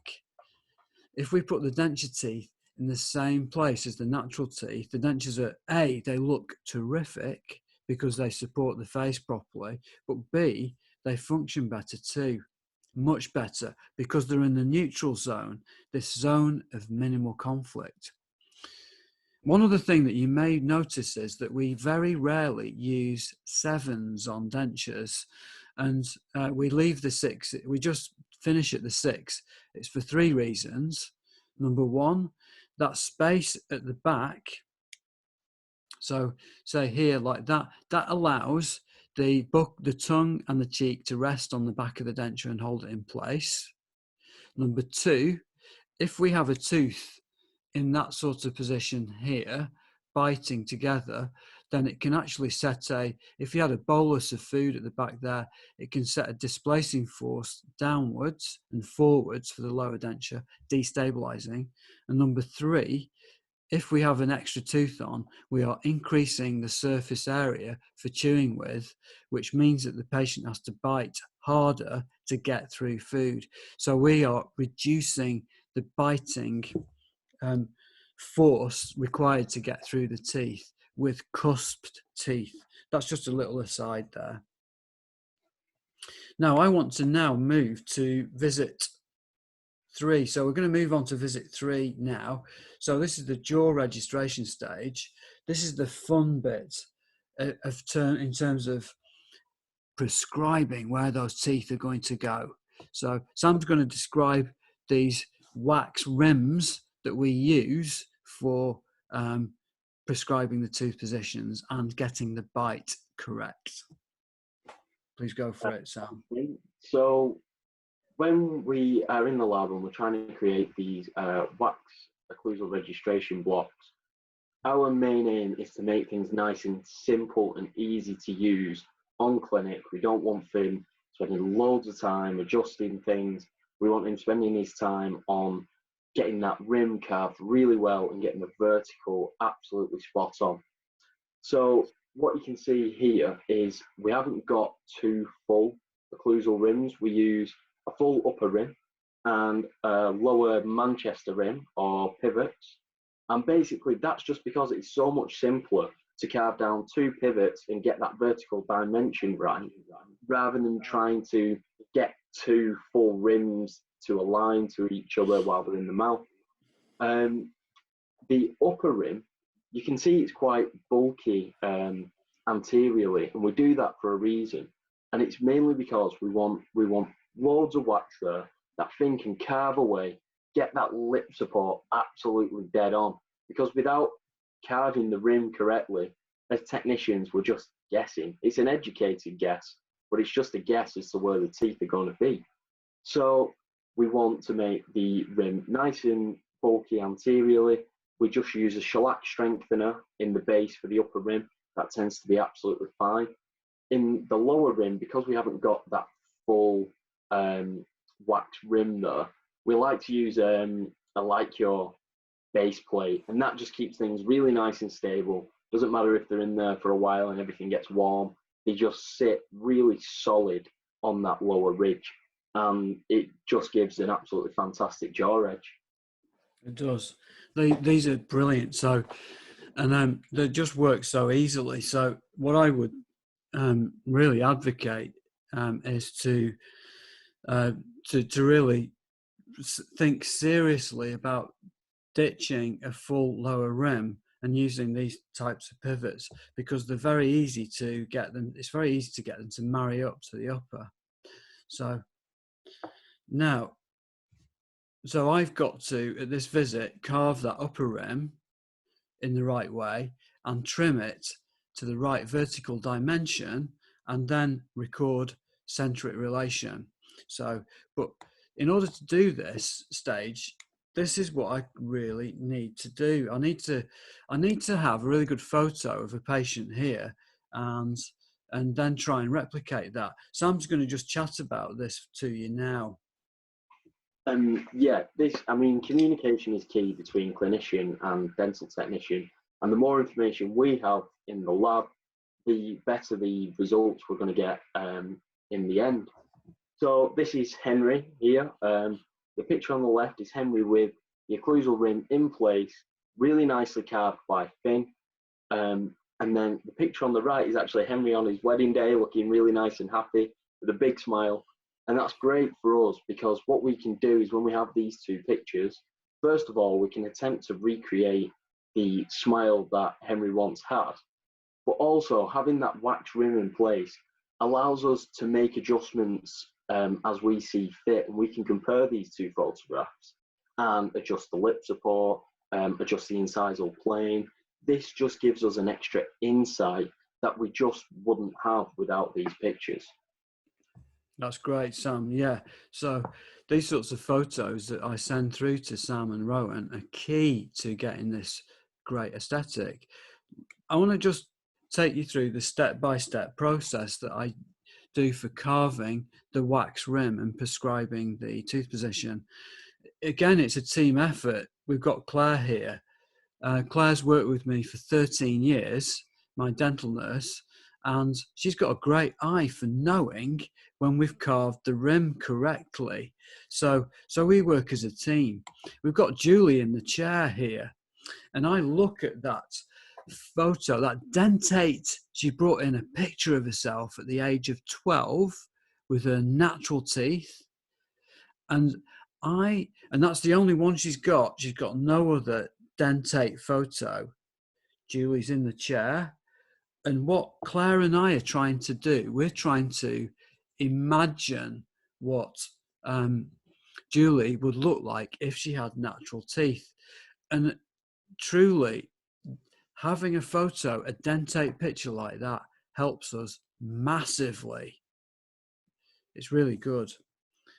if we put the denture teeth in the same place as the natural teeth, the dentures are they look terrific because they support the face properly, but B, they function better too, much better, because they're in the neutral zone, this zone of minimal conflict. One other thing that you may notice is that we very rarely use 7s on dentures, and we leave the 6, we just finish at the 6. It's for 3 reasons. Number 1, that space at the back, so say here like that, that allows the tongue and the cheek to rest on the back of the denture and hold it in place. Number 2, if we have a tooth in that sort of position here, biting together, then it can actually set if you had a bolus of food at the back there, it can set a displacing force downwards and forwards for the lower denture, destabilizing. And number 3, if we have an extra tooth on, we are increasing the surface area for chewing with, which means that the patient has to bite harder to get through food. So we are reducing the biting force required to get through the teeth with cusped teeth. That's just a little aside there. Now I want to move to visit 3. So we're going to move on to visit 3 now. So this is the jaw registration stage. This is the fun bit. in terms of prescribing where those teeth are going to go. So Sam's going to describe these wax rims that we use for prescribing the tooth positions and getting the bite correct. Please go for it, Sam. So when we are in the lab and we're trying to create these wax occlusal registration blocks, our main aim is to make things nice and simple and easy to use on clinic. We don't want Finn spending loads of time adjusting things. We want him spending his time on getting that rim carved really well and getting the vertical absolutely spot on. So what you can see here is we haven't got two full occlusal rims. We use a full upper rim and a lower Manchester rim or pivots. And basically that's just because it's so much simpler to carve down two pivots and get that vertical dimension right, rather than trying to get two full rims to align to each other while they're in the mouth. The upper rim, you can see it's quite bulky anteriorly, and we do that for a reason. And it's mainly because we want loads of wax there that Finn can carve away, get that lip support absolutely dead on. Because without carving the rim correctly, as technicians, we're just guessing. It's an educated guess, but it's just a guess as to where the teeth are going to be. So we want to make the rim nice and bulky anteriorly. We just use a shellac strengthener in the base for the upper rim. That tends to be absolutely fine. In the lower rim, because we haven't got that full wax rim there, we like to use a Like-Your base plate, and that just keeps things really nice and stable. Doesn't matter if they're in there for a while and everything gets warm, they just sit really solid on that lower ridge, and it just gives an absolutely fantastic jaw edge. It does. These are brilliant. So, and they just work so easily. So what I would really advocate is to really think seriously about ditching a full lower rim and using these types of pivots, because they're very easy to get them. It's very easy to get them to marry up to the upper. So now, so I've got to, at this visit, carve that upper rim in the right way and trim it to the right vertical dimension, and then record centric relation. So, but in order to do this stage, this is what I really need to do. I need to have a really good photo of a patient here, and then try and replicate that. Sam's going to just chat about this to you now. Yeah, communication is key between clinician and dental technician, and the more information we have in the lab, the better the results we're going to get in the end. So this is Henry here. The picture on the left is Henry with the occlusal rim in place, really nicely carved by Finn. And then the picture on the right is actually Henry on his wedding day, looking really nice and happy with a big smile. And that's great for us, because what we can do is when we have these two pictures, first of all, we can attempt to recreate the smile that Henry once had. But also having that wax rim in place allows us to make adjustments as we see fit, and we can compare these two photographs and adjust the lip support, adjust the incisal plane. This just gives us an extra insight that we just wouldn't have without these pictures. That's great, Sam. Yeah. So these sorts of photos that I send through to Sam and Rowan are key to getting this great aesthetic. I want to just take you through the step-by-step process that I do for carving the wax rim and prescribing the tooth position. Again, it's a team effort. We've got Claire here. Claire's worked with me for 13 years, my dental nurse, and she's got a great eye for knowing when we've carved the rim correctly. So we work as a team. We've got Julie in the chair here, and I look at that photo, that dentate. She brought in a picture of herself at the age of 12 with her natural teeth, and that's the only one she's got. She's got no other dentate photo. Julie's in the chair. And what Claire and I are trying to do, we're trying to imagine what Julie would look like if she had natural teeth. And truly, having a photo, a dentate picture like that, helps us massively. It's really good.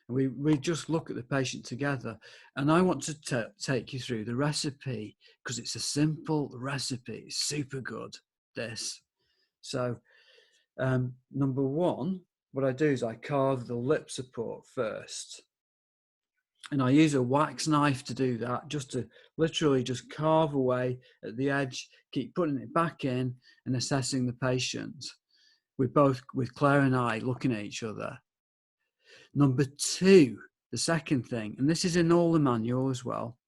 And we just look at the patient together. And I want to take you through the recipe, because it's a simple recipe. It's super good, this. So number one, what I do is I carve the lip support first. And I use a wax knife to do that, just to literally just carve away at the edge, keep putting it back in and assessing the patient. With Claire and I looking at each other. Number two, the second thing, and this is in all the manual as well,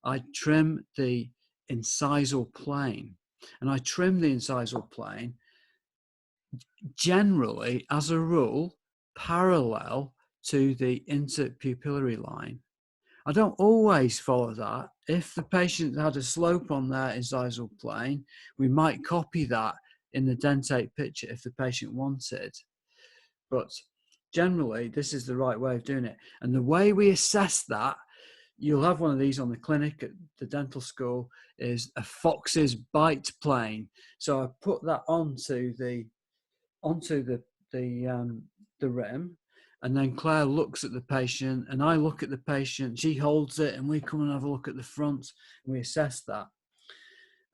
I trim the incisal plane. And I trim the incisal plane generally, as a rule, parallel to the interpupillary line. I don't always follow that. If the patient had a slope on their incisal plane, we might copy that in the dentate picture if the patient wanted. But generally, this is the right way of doing it. And the way we assess that, you'll have one of these on the clinic at the dental school, is a Fox's bite plane. So I put that onto the rim, and then Claire looks at the patient and I look at the patient. She holds it and we come and have a look at the front and we assess that.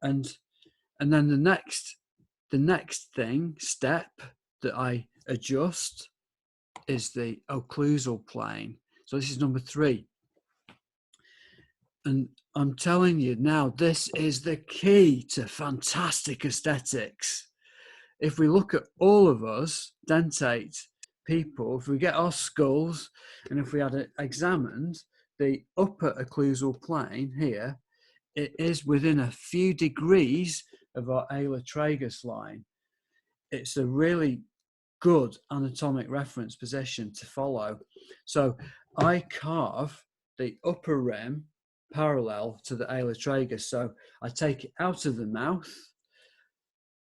And then the next step that I adjust is the occlusal plane. So this is number 3. And I'm telling you now, this is the key to fantastic aesthetics. If we look at all of us dentate people, if we get our skulls and if we had examined the upper occlusal plane here, it is within a few degrees of our alar tragus line. It's a really good anatomic reference position to follow. So I carve the upper rim parallel to the alar tragus. So I take it out of the mouth,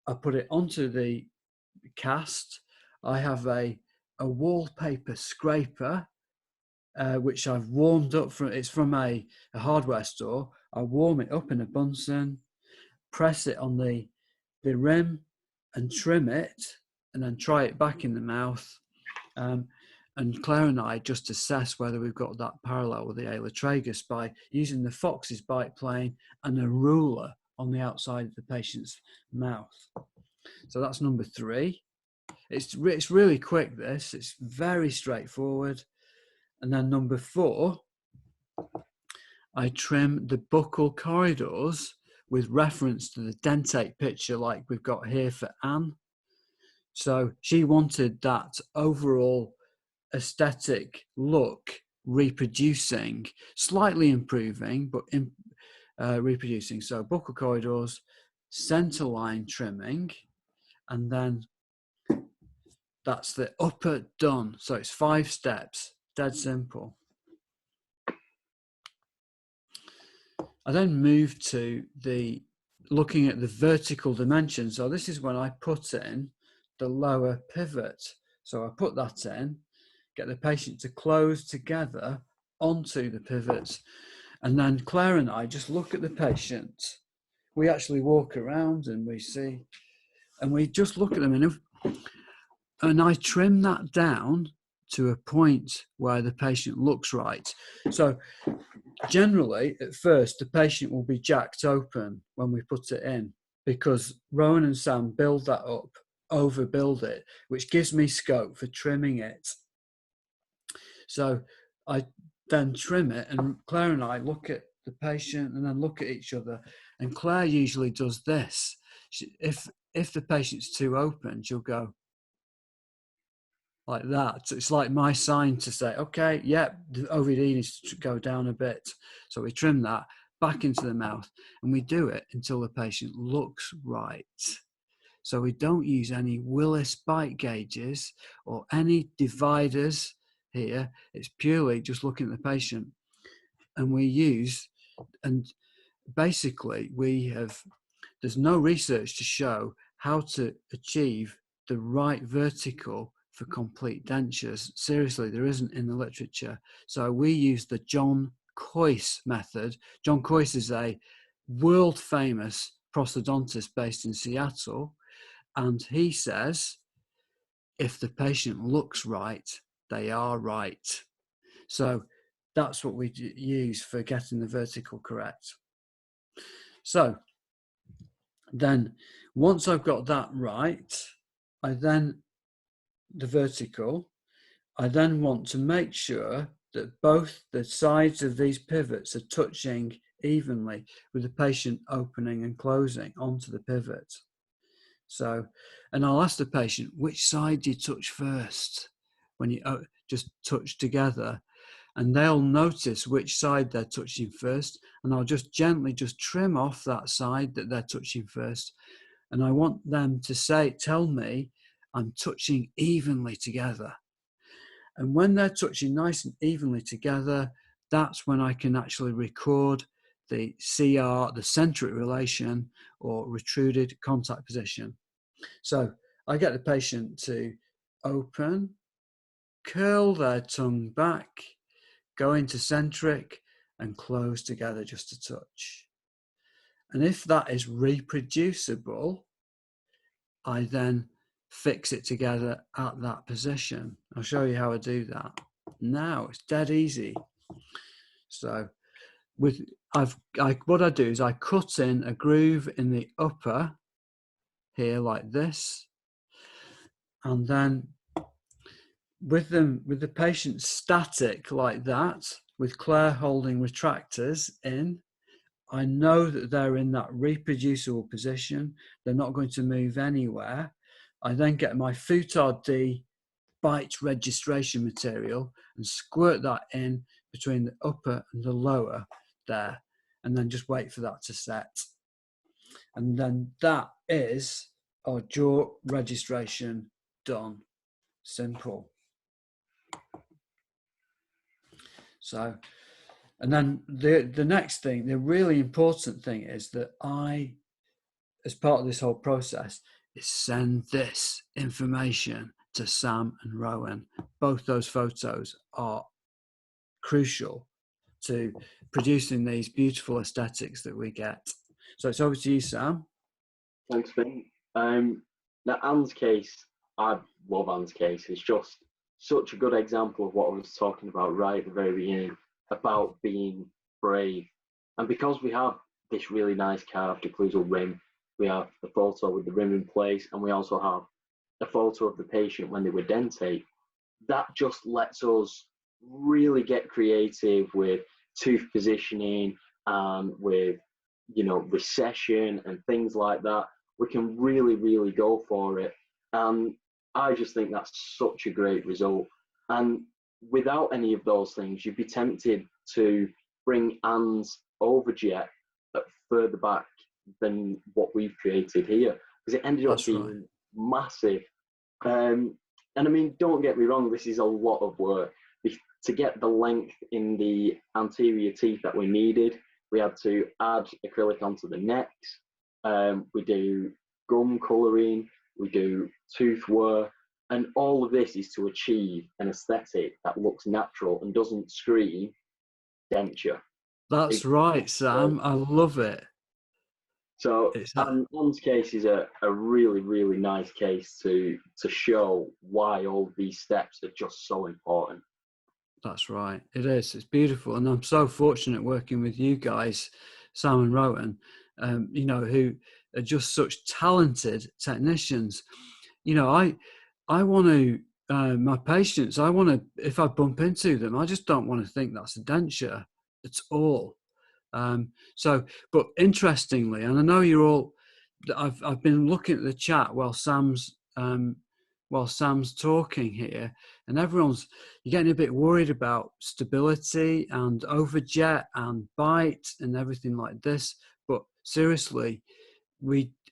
I put it onto the cast. I have a wallpaper scraper, which I've warmed up it's from a hardware store. I warm it up in a Bunsen, press it on the rim and trim it, and then try it back in the mouth. And Claire and I just assess whether we've got that parallel with the alar tragus by using the Fox's bite plane and a ruler on the outside of the patient's mouth. So that's number 3. It's really quick, this. It's very straightforward. And then number 4, I trim the buccal corridors with reference to the dentate picture like we've got here for Anne. So she wanted that overall aesthetic look reproducing, slightly improving, but reproducing. So buccal corridors, centerline trimming, and then that's the upper done. So it's 5 steps, dead simple. I then moved to looking at the vertical dimension. So this is when I put in the lower pivot. So I put that in, get the patient to close together onto the pivots. And then Claire and I just look at the patient. We actually walk around and we see, and we just look at them, and I trim that down to a point where the patient looks right. So generally, at first, the patient will be jacked open when we put it in, because Rowan and Sam build that up, overbuild it, which gives me scope for trimming it. So I then trim it, and Claire and I look at the patient and then look at each other. And Claire usually does this. If the patient's too open, she'll go like that. So it's like my sign to say, okay, yeah, the OVD needs to go down a bit. So we trim that back into the mouth, and we do it until the patient looks right. So we don't use any Willis bite gauges or any dividers here. It's purely just looking at the patient. And basically there's no research to show how to achieve the right vertical for complete dentures. Seriously, there isn't in the literature. So we use the John Coyce method. John Coyce is a world famous prosthodontist based in Seattle. And he says, if the patient looks right, they are right. So that's what we use for getting the vertical correct. So then once I've got that right, the vertical, I then want to make sure that both the sides of these pivots are touching evenly with the patient opening and closing onto the pivot. So, and I'll ask the patient, which side do you touch first when you just touch together? And they'll notice which side they're touching first. And I'll just gently just trim off that side that they're touching first. And I want them to tell me, I'm touching evenly together. And when they're touching nice and evenly together, that's when I can actually record the CR, the centric relation or retruded contact position. So I get the patient to open, curl their tongue back, go into centric and close together just a touch. And if that is reproducible, I then fix it together at that position. I'll show you how I do that. Now it's dead easy. So what I do is I cut in a groove in the upper here like this, and then with the patient static like that, with Claire holding retractors in, I know that they're in that reproducible position. They're not going to move anywhere. I then get my Futard D bite registration material and squirt that in between the upper and the lower there, and then just wait for that to set. And then that is our jaw registration done. Simple. So, and then the next thing, the really important thing is that I, as part of this whole process, is send this information to Sam and Rowan. Both those photos are crucial to producing these beautiful aesthetics that we get. So it's over to you, Sam. Thanks, Finn. Now, Anne's case, I love Anne's case. It's just such a good example of what I was talking about right at the very beginning, about being brave. And because we have this really nice carved occlusal rim, we have the photo with the rim in place, and we also have a photo of the patient when they were dentate. That just lets us really get creative with tooth positioning and with, recession and things like that. We can really, really go for it. And I just think that's such a great result. And without any of those things, you'd be tempted to bring Anne's overjet further back than what we've created here, because it ended up being massive. And I mean, don't get me wrong, this is a lot of work. To get the length in the anterior teeth that we needed, we had to add acrylic onto the necks. We do gum colouring, we do tooth wear, and all of this is to achieve an aesthetic that looks natural and doesn't scream denture. That's right, Sam. I love it. So Anne's case is a really, really nice case to show why all these steps are just so important. That's right. It is. It's beautiful. And I'm so fortunate working with you guys, Sam and Rowan, who are just such talented technicians. I want to, my patients, if I bump into them, I just don't want to think that's a denture at all. But interestingly, and I know you're all, I've been looking at the chat while Sam's talking here, and you're getting a bit worried about stability and overjet and bite and everything like this. But seriously,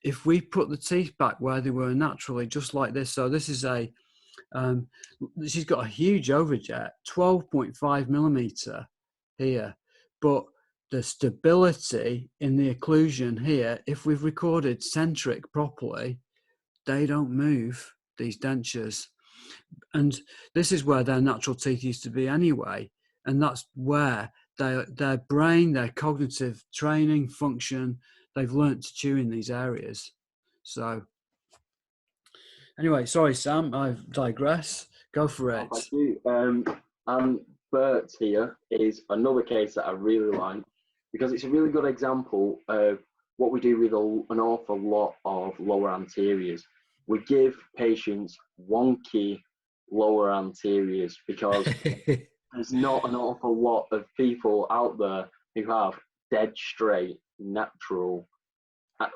if we put the teeth back where they were naturally, just like this. So this is she's got a huge overjet, 12.5 millimeter here, but the stability in the occlusion here, if we've recorded centric properly, they don't move, these dentures. And this is where their natural teeth used to be anyway. And that's where their brain, their cognitive training function, they've learnt to chew in these areas. So anyway, sorry, Sam, I digress. Go for Oh, it. thank you. And Bert here is another case that I really like because it's a really good example of what we do with an awful lot of lower anteriors. We give patients wonky lower anteriors because there's not an awful lot of people out there who have dead straight, natural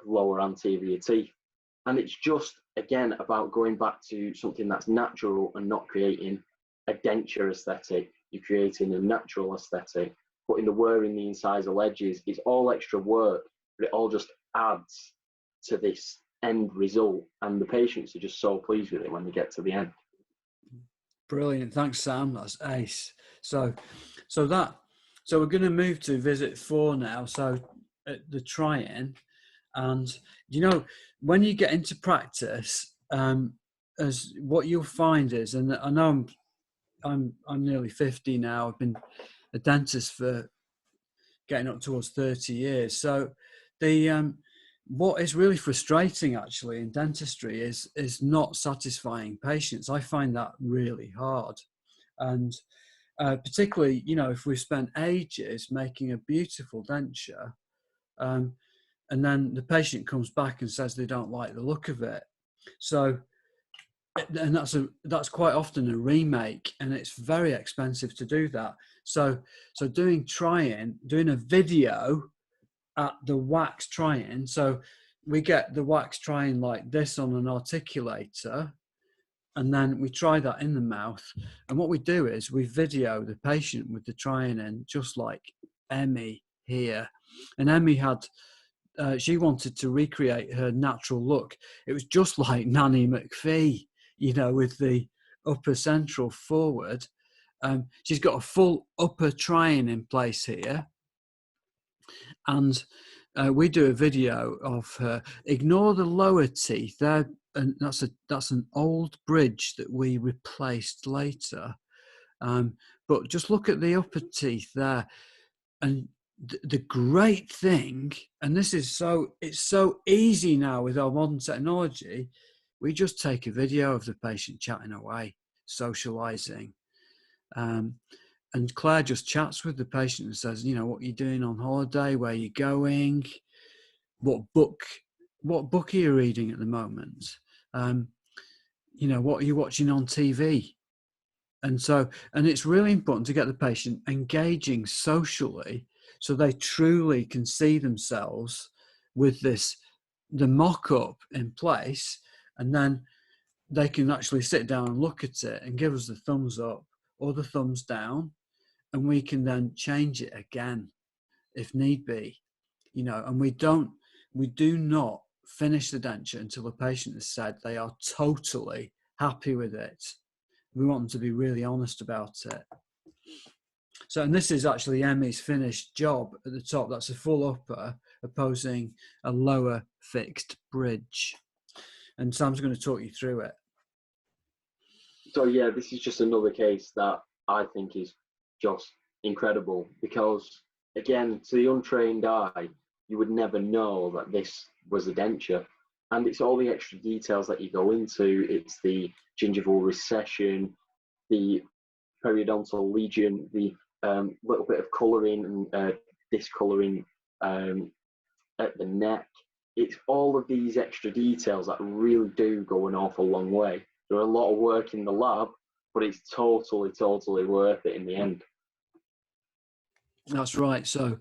lower anterior teeth. And it's just, again, about going back to something that's natural and not creating a denture aesthetic. You're creating a natural aesthetic. Putting the wear in the incisal edges is all extra work, but it all just adds to this end result. And the patients are just so pleased with it when they get to the end. Brilliant. Thanks, Sam. That's ace. So we're going to move to visit 4 now. So the try-in. And, you know, when you get into practice, as what you'll find is, and I know I'm nearly 50 now. I've been a dentist for getting up towards 30 years. So the what is really frustrating actually in dentistry is not satisfying patients. I find that really hard. And particularly, you know, if we've spent ages making a beautiful denture, and then the patient comes back and says they don't like the look of it. So, and that's quite often a remake, and it's very expensive to do that. So doing a video at the wax try-in. So we get the wax try-in like this on an articulator, and then we try that in the mouth. And what we do is we video the patient with the try-in in, just like Emmy here. And Emmy had, she wanted to recreate her natural look. It was just like Nanny McPhee, you know, with the upper central forward. She's got a full upper try-in in place here. And we do a video of her. Ignore the lower teeth. And that's an old bridge that we replaced later. But just look at the upper teeth there. And the great thing, and it's so easy now with our modern technology, we just take a video of the patient chatting away, socializing. And Claire just chats with the patient and says, you know, what are you doing on holiday? Where are you going? What book are you reading at the moment? You know, what are you watching on TV? And it's really important to get the patient engaging socially so they truly can see themselves with the mock-up in place, and then they can actually sit down and look at it and give us the thumbs up or the thumbs down, and we can then change it again if need be, you know. And we do not finish the denture until the patient has said they are totally happy with it. We want them to be really honest about it. So, and this is actually Emmy's finished job at the top. That's a full upper opposing a lower fixed bridge. And Sam's going to talk you through it. So yeah, this is just another case that I think is just incredible because, again, to the untrained eye, you would never know that this was a denture. And it's all the extra details that you go into. It's the gingival recession, the periodontal lesion, the little bit of colouring and discolouring at the neck. It's all of these extra details that really do go an awful long way. There are a lot of work in the lab, but it's totally worth it in the end. That's right. So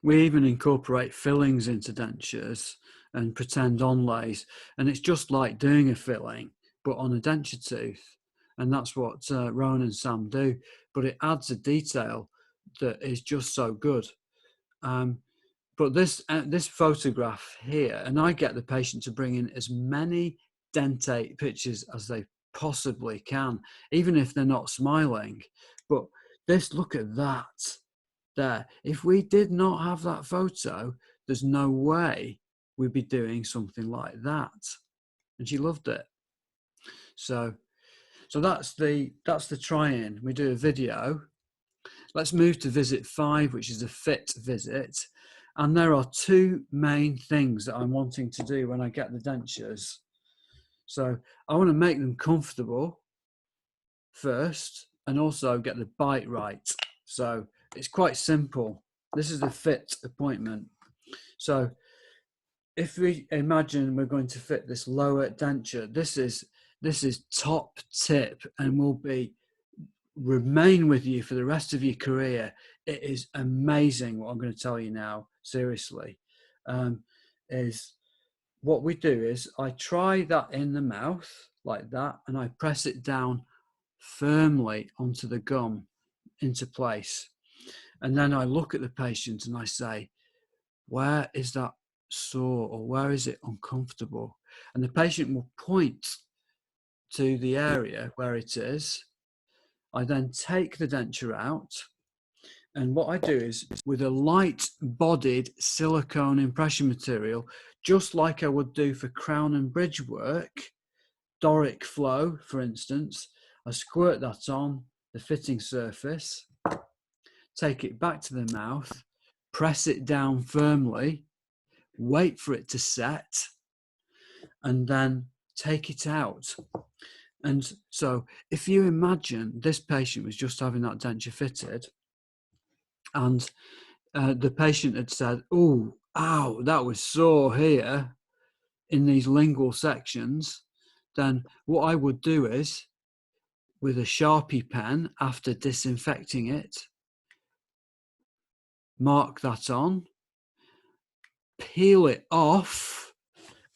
we even incorporate fillings into dentures and pretend onlays, and it's just like doing a filling but on a denture tooth. And that's what Rowan and Sam do, but it adds a detail that is just so good. But this photograph here, and I get the patient to bring in as many dentate pictures as they possibly can, even if they're not smiling. But look at that there. If we did not have that photo, there's no way we'd be doing something like that. and she loved it. So that's the try-in. We do a video. Let's move to visit 5, which is a fit visit. And there are 2 main things that I'm wanting to do when I get the dentures. So I want to make them comfortable first, and also get the bite right. So it's quite simple. This is the fit appointment. So if we imagine we're going to fit this lower denture, this is top tip and will remain with you for the rest of your career. It is amazing what I'm going to tell you now, seriously. Is what we do is I try that in the mouth like that, and I press it down firmly onto the gum into place. And then I look at the patient and I say, where is that sore, or where is it uncomfortable? And the patient will point to the area where it is. I then take the denture out, and what I do is, with a light-bodied silicone impression material, just like I would do for crown and bridge work, Doric flow, for instance, I squirt that on the fitting surface, take it back to the mouth, press it down firmly, wait for it to set, and then take it out. And so if you imagine this patient was just having that denture fitted, and the patient had said, oh, ow, that was sore here in these lingual sections, then what I would do is, with a Sharpie pen, after disinfecting it, mark that on, peel it off,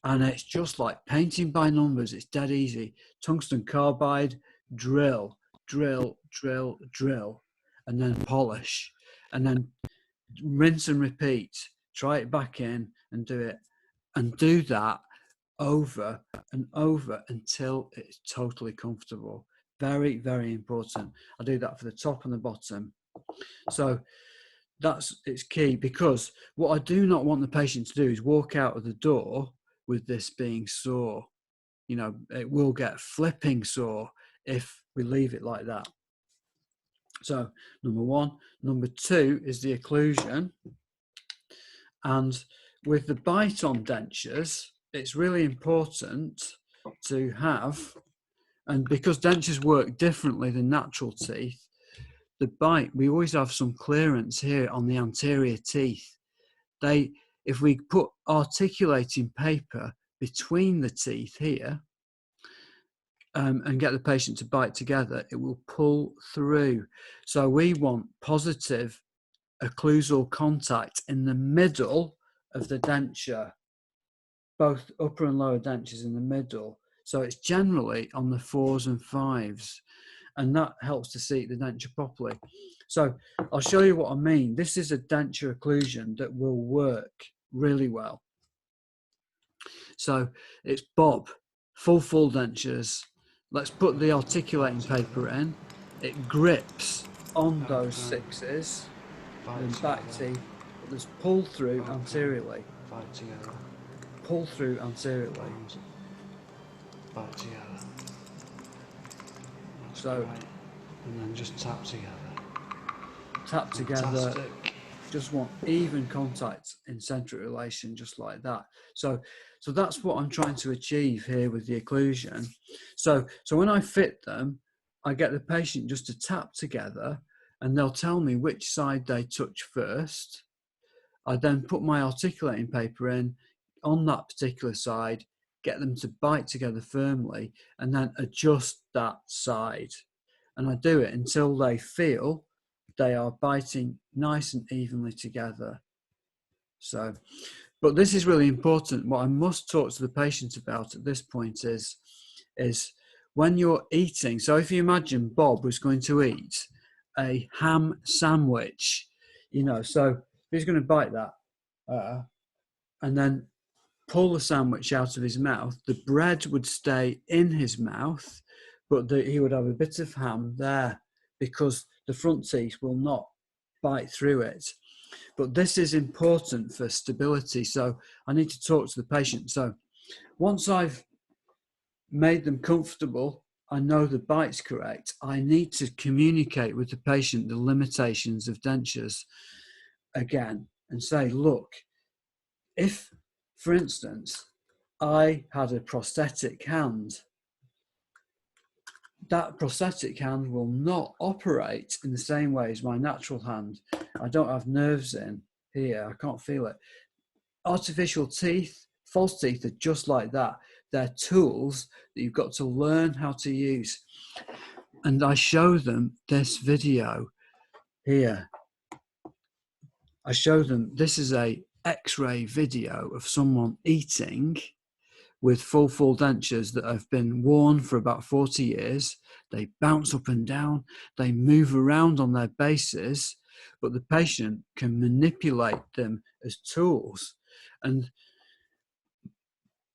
and it's just like painting by numbers. It's dead easy. Tungsten carbide, drill, drill, drill, drill, and then polish, and then rinse and repeat. Try it back in and do it, and do that over and over until it's totally comfortable. Very, very important. I do that for the top and the bottom. So it's key, because what I do not want the patient to do is walk out of the door with this being sore. You know, it will get flipping sore if we leave it like that. So number 1. Number 2 is the occlusion. And with the bite on dentures, it's really important to have, and because dentures work differently than natural teeth, the bite, we always have some clearance here on the anterior teeth. If we put articulating paper between the teeth here, and get the patient to bite together, it will pull through. So we want positive occlusal contact in the middle of the denture, both upper and lower dentures in the middle. So it's generally on the 4s and 5s, and that helps to seat the denture properly. So I'll show you what I mean. This is a denture occlusion that will work really well. So it's Bob, full dentures. Let's put the articulating paper in. It grips on those 6s, and back teeth. There's pull through anteriorly. Bite together. Pull through anteriorly. Bite together. So, right. And then just tap together. Tap together. Fantastic. Just want even contact in centric relation, just like that. So that's what I'm trying to achieve here with the occlusion. So when I fit them, I get the patient just to tap together, and they'll tell me which side they touch first. I then put my articulating paper in on that particular side, get them to bite together firmly, and then adjust that side. And I do it until they feel they are biting nice and evenly together. So, but this is really important. What I must talk to the patient about at this point is when you're eating. So if you imagine Bob was going to eat a ham sandwich, you know, so he's going to bite that and then pull the sandwich out of his mouth. The bread would stay in his mouth, but he would have a bit of ham there because the front teeth will not bite through it. But this is important for stability. So I need to talk to the patient. So once I've made them comfortable, I know the bite's correct, I need to communicate with the patient the limitations of dentures again and say, look, if, for instance, I had a prosthetic hand, that prosthetic hand will not operate in the same way as my natural hand. I don't have nerves in here, I can't feel it. Artificial teeth, false teeth are just like that. They're tools that you've got to learn how to use. And I show them this video here. I show them, this is a X-ray video of someone eating with full dentures that have been worn for about 40 years. They bounce up and down, they move around on their bases, but the patient can manipulate them as tools. And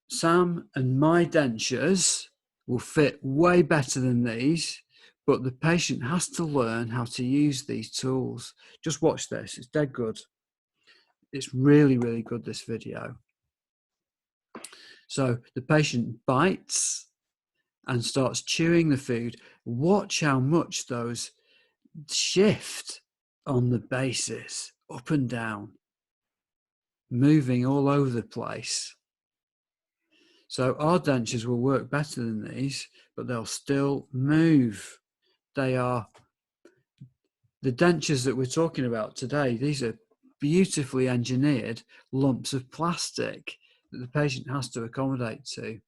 Sam and my dentures will fit way better than these, but the patient has to learn how to use these tools. Just watch this, it's dead good. It's really, really good, this video. So the patient bites and starts chewing the food. Watch how much those shift on the bases, up and down, moving all over the place. So our dentures will work better than these, but they'll still move. They are, the dentures that we're talking about today, these are beautifully engineered lumps of plastic that the patient has to accommodate to.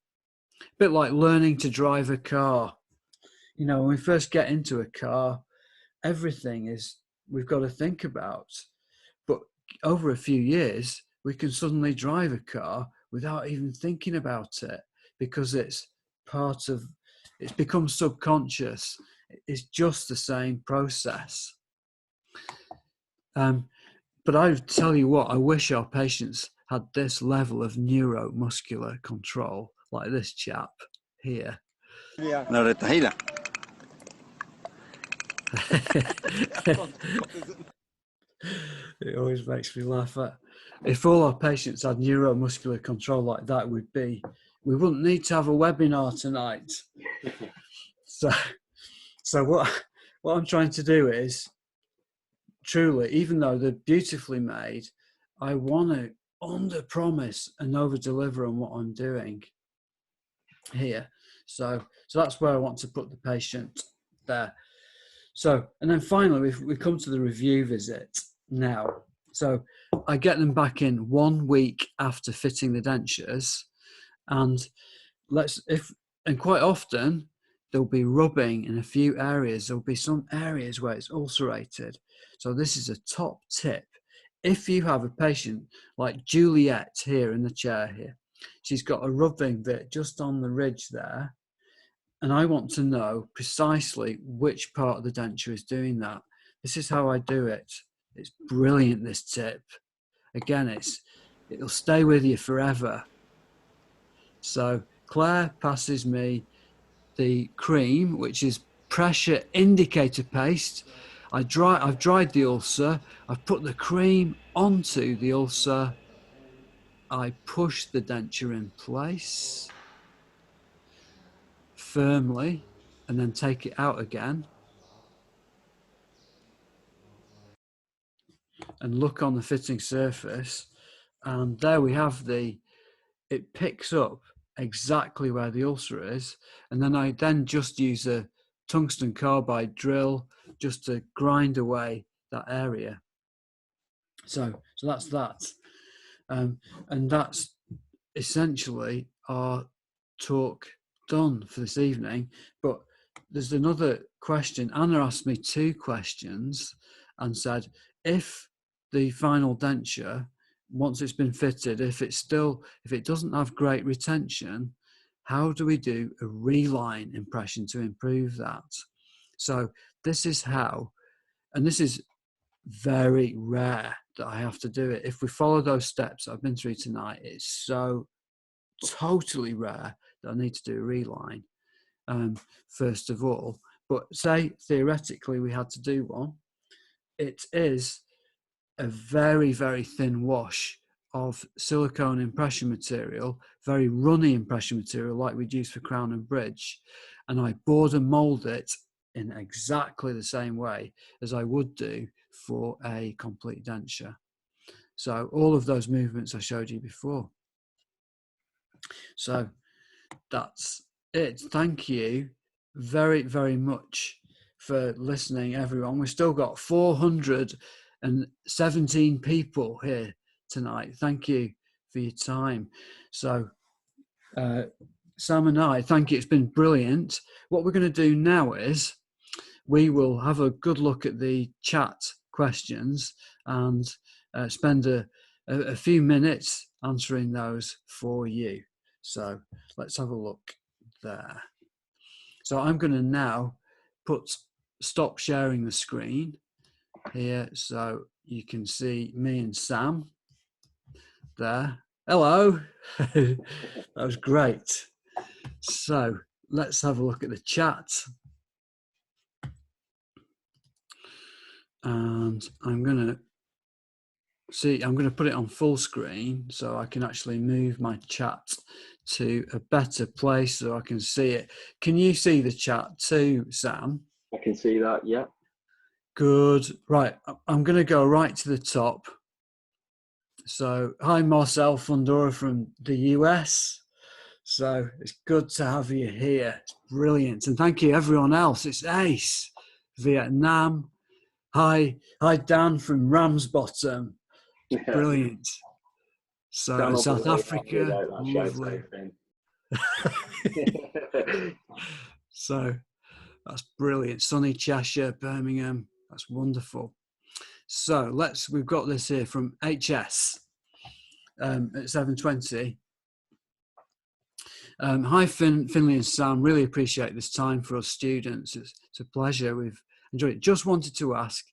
A bit like learning to drive a car. You know, when we first get into a car, everything is, we've got to think about. But over a few years, we can suddenly drive a car without even thinking about it, because it's part of, it's become subconscious. It's just the same process. But I tell you what, I wish our patients had this level of neuromuscular control, like this chap here. Yeah. It always makes me laugh. If all our patients had neuromuscular control like that, we wouldn't need to have a webinar tonight. So what I'm trying to do is, truly, even though they're beautifully made, I want to under promise and over deliver on what I'm doing here. So that's where I want to put the patient there. So, and then finally, we come to the review visit now. So I get them back in 1 week after fitting the dentures, and quite often there'll be rubbing in a few areas. There'll be some areas where it's ulcerated. So this is a top tip. If you have a patient like Juliet here in the chair here, she's got a rubbing bit just on the ridge there, and I want to know precisely which part of the denture is doing that. This is how I do it. It's brilliant, this tip. Again, it'll stay with you forever. So Claire passes me the cream, which is pressure indicator paste. I've dried the ulcer. I've put the cream onto the ulcer. I push the denture in place firmly and then take it out again. And look on the fitting surface, and there we have it picks up exactly where the ulcer is, and then I just use a tungsten carbide drill just to grind away that area. So that's that, and that's essentially our talk done for this evening. But there's another question. Anna asked me 2 questions and said, if the final denture, once it's been fitted, if it doesn't have great retention, how do we do a reline impression to improve that? So this is how, and this is very rare that I have to do it. If we follow those steps I've been through tonight, it's so totally rare that I need to do a reline first of all. But say theoretically we had to do one, it is a very, very thin wash of silicone impression material, very runny impression material like we'd use for crown and bridge, and I bored and mold it in exactly the same way as I would do for a complete denture. So all of those movements I showed you before. So that's it. Thank you very, very much for listening, everyone. We've still got 417 people here tonight. Thank you for your time. So Sam and I, thank you. It's been brilliant. What we're going to do now is we will have a good look at the chat questions and spend a few minutes answering those for you. So let's have a look there. So I'm going to now stop sharing the screen here so you can see me and Sam there. Hello. That was great. So let's have a look at the chat. And I'm going to put it on full screen so I can actually move my chat to a better place so I can see it. Can you see the chat too, Sam? I can see that, yeah. Good. Right, I'm going to go right to the top. So, hi Marcel Fundora from the US. So, it's good to have you here. It's brilliant. And thank you everyone else. It's Ace, Vietnam. Hi Dan from Ramsbottom. Yeah. Brilliant. So South Africa, lovely. So that's brilliant. Sunny Cheshire, Birmingham. That's wonderful. So we've got this here from HS at 7:20. Hi Finlay and Sam, really appreciate this time for us students. It's a pleasure. We've enjoyed it. Just wanted to ask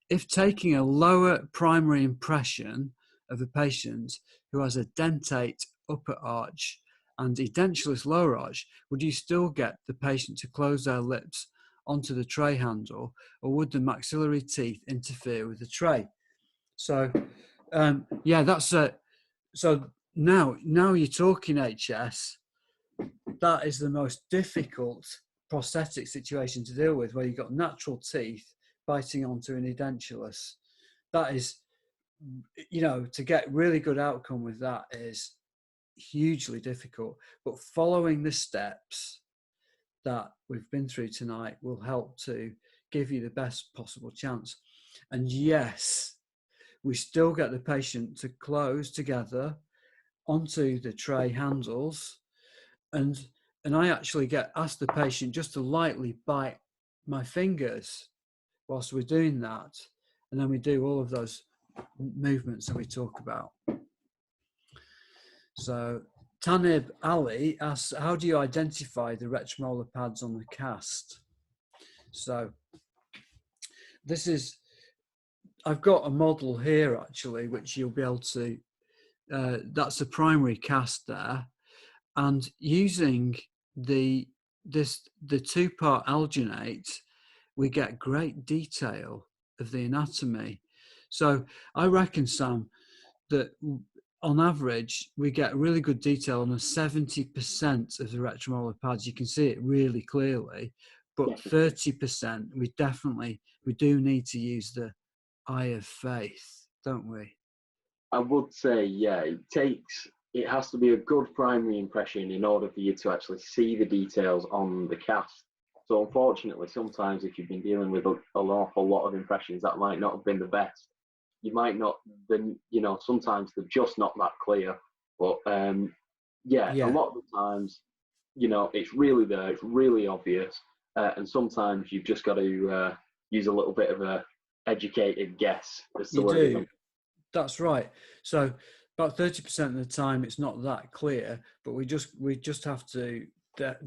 if taking a lower primary impression of a patient who has a dentate upper arch and edentulous lower arch, would you still get the patient to close their lips onto the tray handle, or would the maxillary teeth interfere with the tray? So, yeah, that's it. So now you're talking HS. That is the most difficult prosthetic situation to deal with, where you've got natural teeth biting onto an edentulous. That is, to get really good outcome with that is hugely difficult. But following the steps that we've been through tonight will help to give you the best possible chance. And yes, we still get the patient to close together onto the tray handles, and I actually ask the patient just to lightly bite my fingers whilst we're doing that, and then we do all of those movements that we talk about. So Tanib Ali asks, how do you identify the retromolar pads on the cast? So I've got a model here actually, which you'll be able to, that's the primary cast there, and using the two-part alginate, we get great detail of the anatomy. So I reckon, Sam, that on average, we get really good detail on 70% of the retromolar pads. You can see it really clearly, but 30%, we do need to use the eye of faith, don't we? I would say, yeah, it has to be a good primary impression in order for you to actually see the details on the cast. So unfortunately, sometimes if you've been dealing with an awful lot of impressions that might not have been the best, you might not, then, sometimes they're just not that clear. But yeah, a lot of the times, it's really there, it's really obvious. And sometimes you've just got to use a little bit of a educated guess as to where you do. That's right. So about 30% of the time, it's not that clear, but we just have to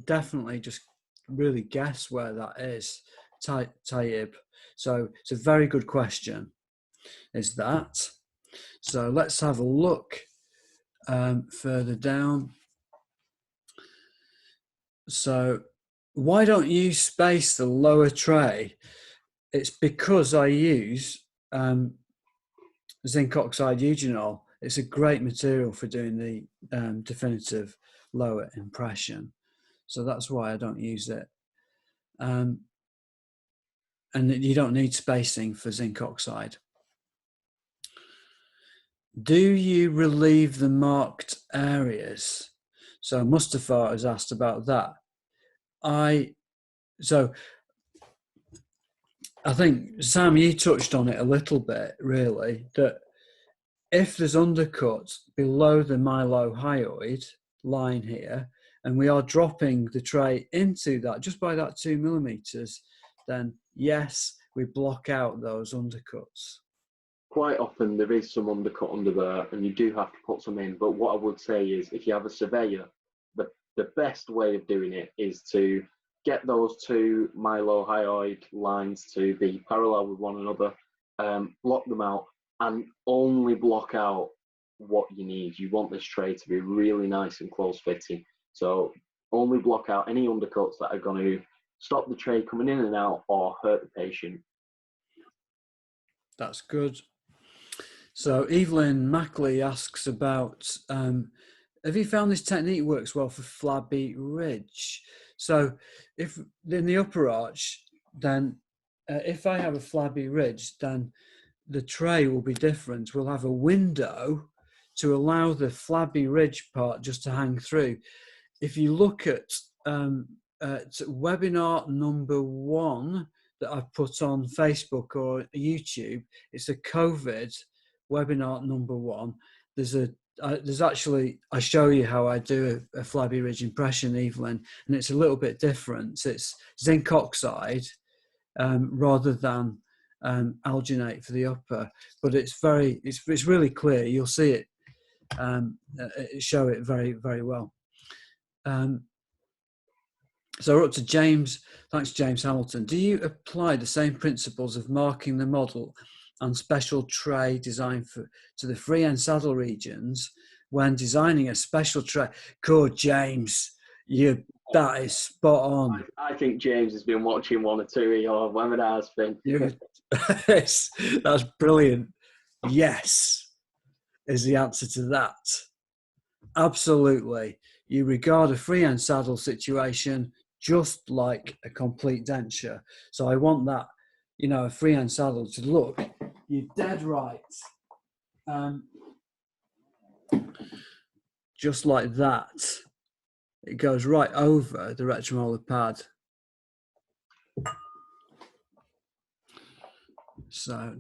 definitely just really guess where that is. Tayyib. So it's a very good question. Is that? So let's have a look further down. So why don't you space the lower tray? It's because I use zinc oxide eugenol it's a great material for doing the definitive lower impression. So that's why I don't use it. And you don't need spacing for zinc oxide. Do you relieve the marked areas? So Mustafa has asked about that. So I think, Sam, you touched on it a little bit, really, that if there's undercut below the mylohyoid line here, and we are dropping the tray into that just by that 2 millimeters, then yes, we block out those undercuts. Quite often there is some undercut under there, and you do have to put some in. But what I would say is, if you have a surveyor, the best way of doing it is to get those two mylohyoid lines to be parallel with one another, block them out, and only block out what you need. You want this tray to be really nice and close fitting. So only block out any undercuts that are going to stop the tray coming in and out or hurt the patient. That's good. So Evelyn Mackley asks about, have you found this technique works well for flabby ridge? So if in the upper arch, then if I have a flabby ridge, then the tray will be different. We'll have a window to allow the flabby ridge part just to hang through. If you look at webinar number 1 that I've put on Facebook or YouTube, it's a COVID webinar number 1. There's actually, I show you how I do a flabby ridge impression, Evelyn, and it's a little bit different. It's zinc oxide rather than alginate for the upper, but it's really clear. You'll see it show it very, very well. So we're up to James. Thanks, James Hamilton. Do you apply the same principles of marking the model and special tray design to the free end saddle regions when designing a special tray? Good, James. That is spot on. I think James has been watching one or two of your webinars, Finn. That's brilliant. Yes, is the answer to that. Absolutely. You regard a free end saddle situation just like a complete denture. So I want that, a free end saddle to look, you're dead right. Just like that. It goes right over the retromolar pad. So,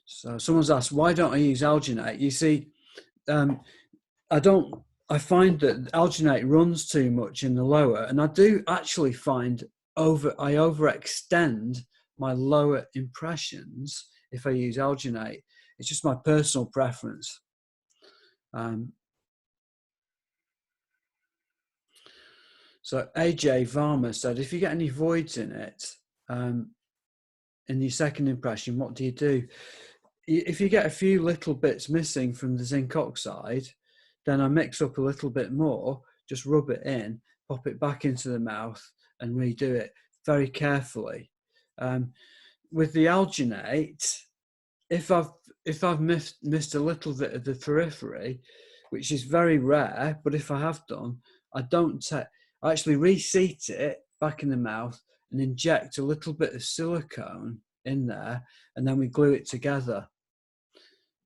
So someone's asked, why don't I use alginate? You see, I find that alginate runs too much in the lower, and I do actually find I overextend my lower impressions if I use alginate. It's just my personal preference. So AJ Varma said, if you get any voids in it, in your second impression, what do you do? If you get a few little bits missing from the zinc oxide, then I mix up a little bit more, just rub it in, pop it back into the mouth and redo it very carefully. With the alginate, if I've missed a little bit of the periphery, which is very rare, but if I have done, I actually reseat it back in the mouth and inject a little bit of silicone in there, and then we glue it together.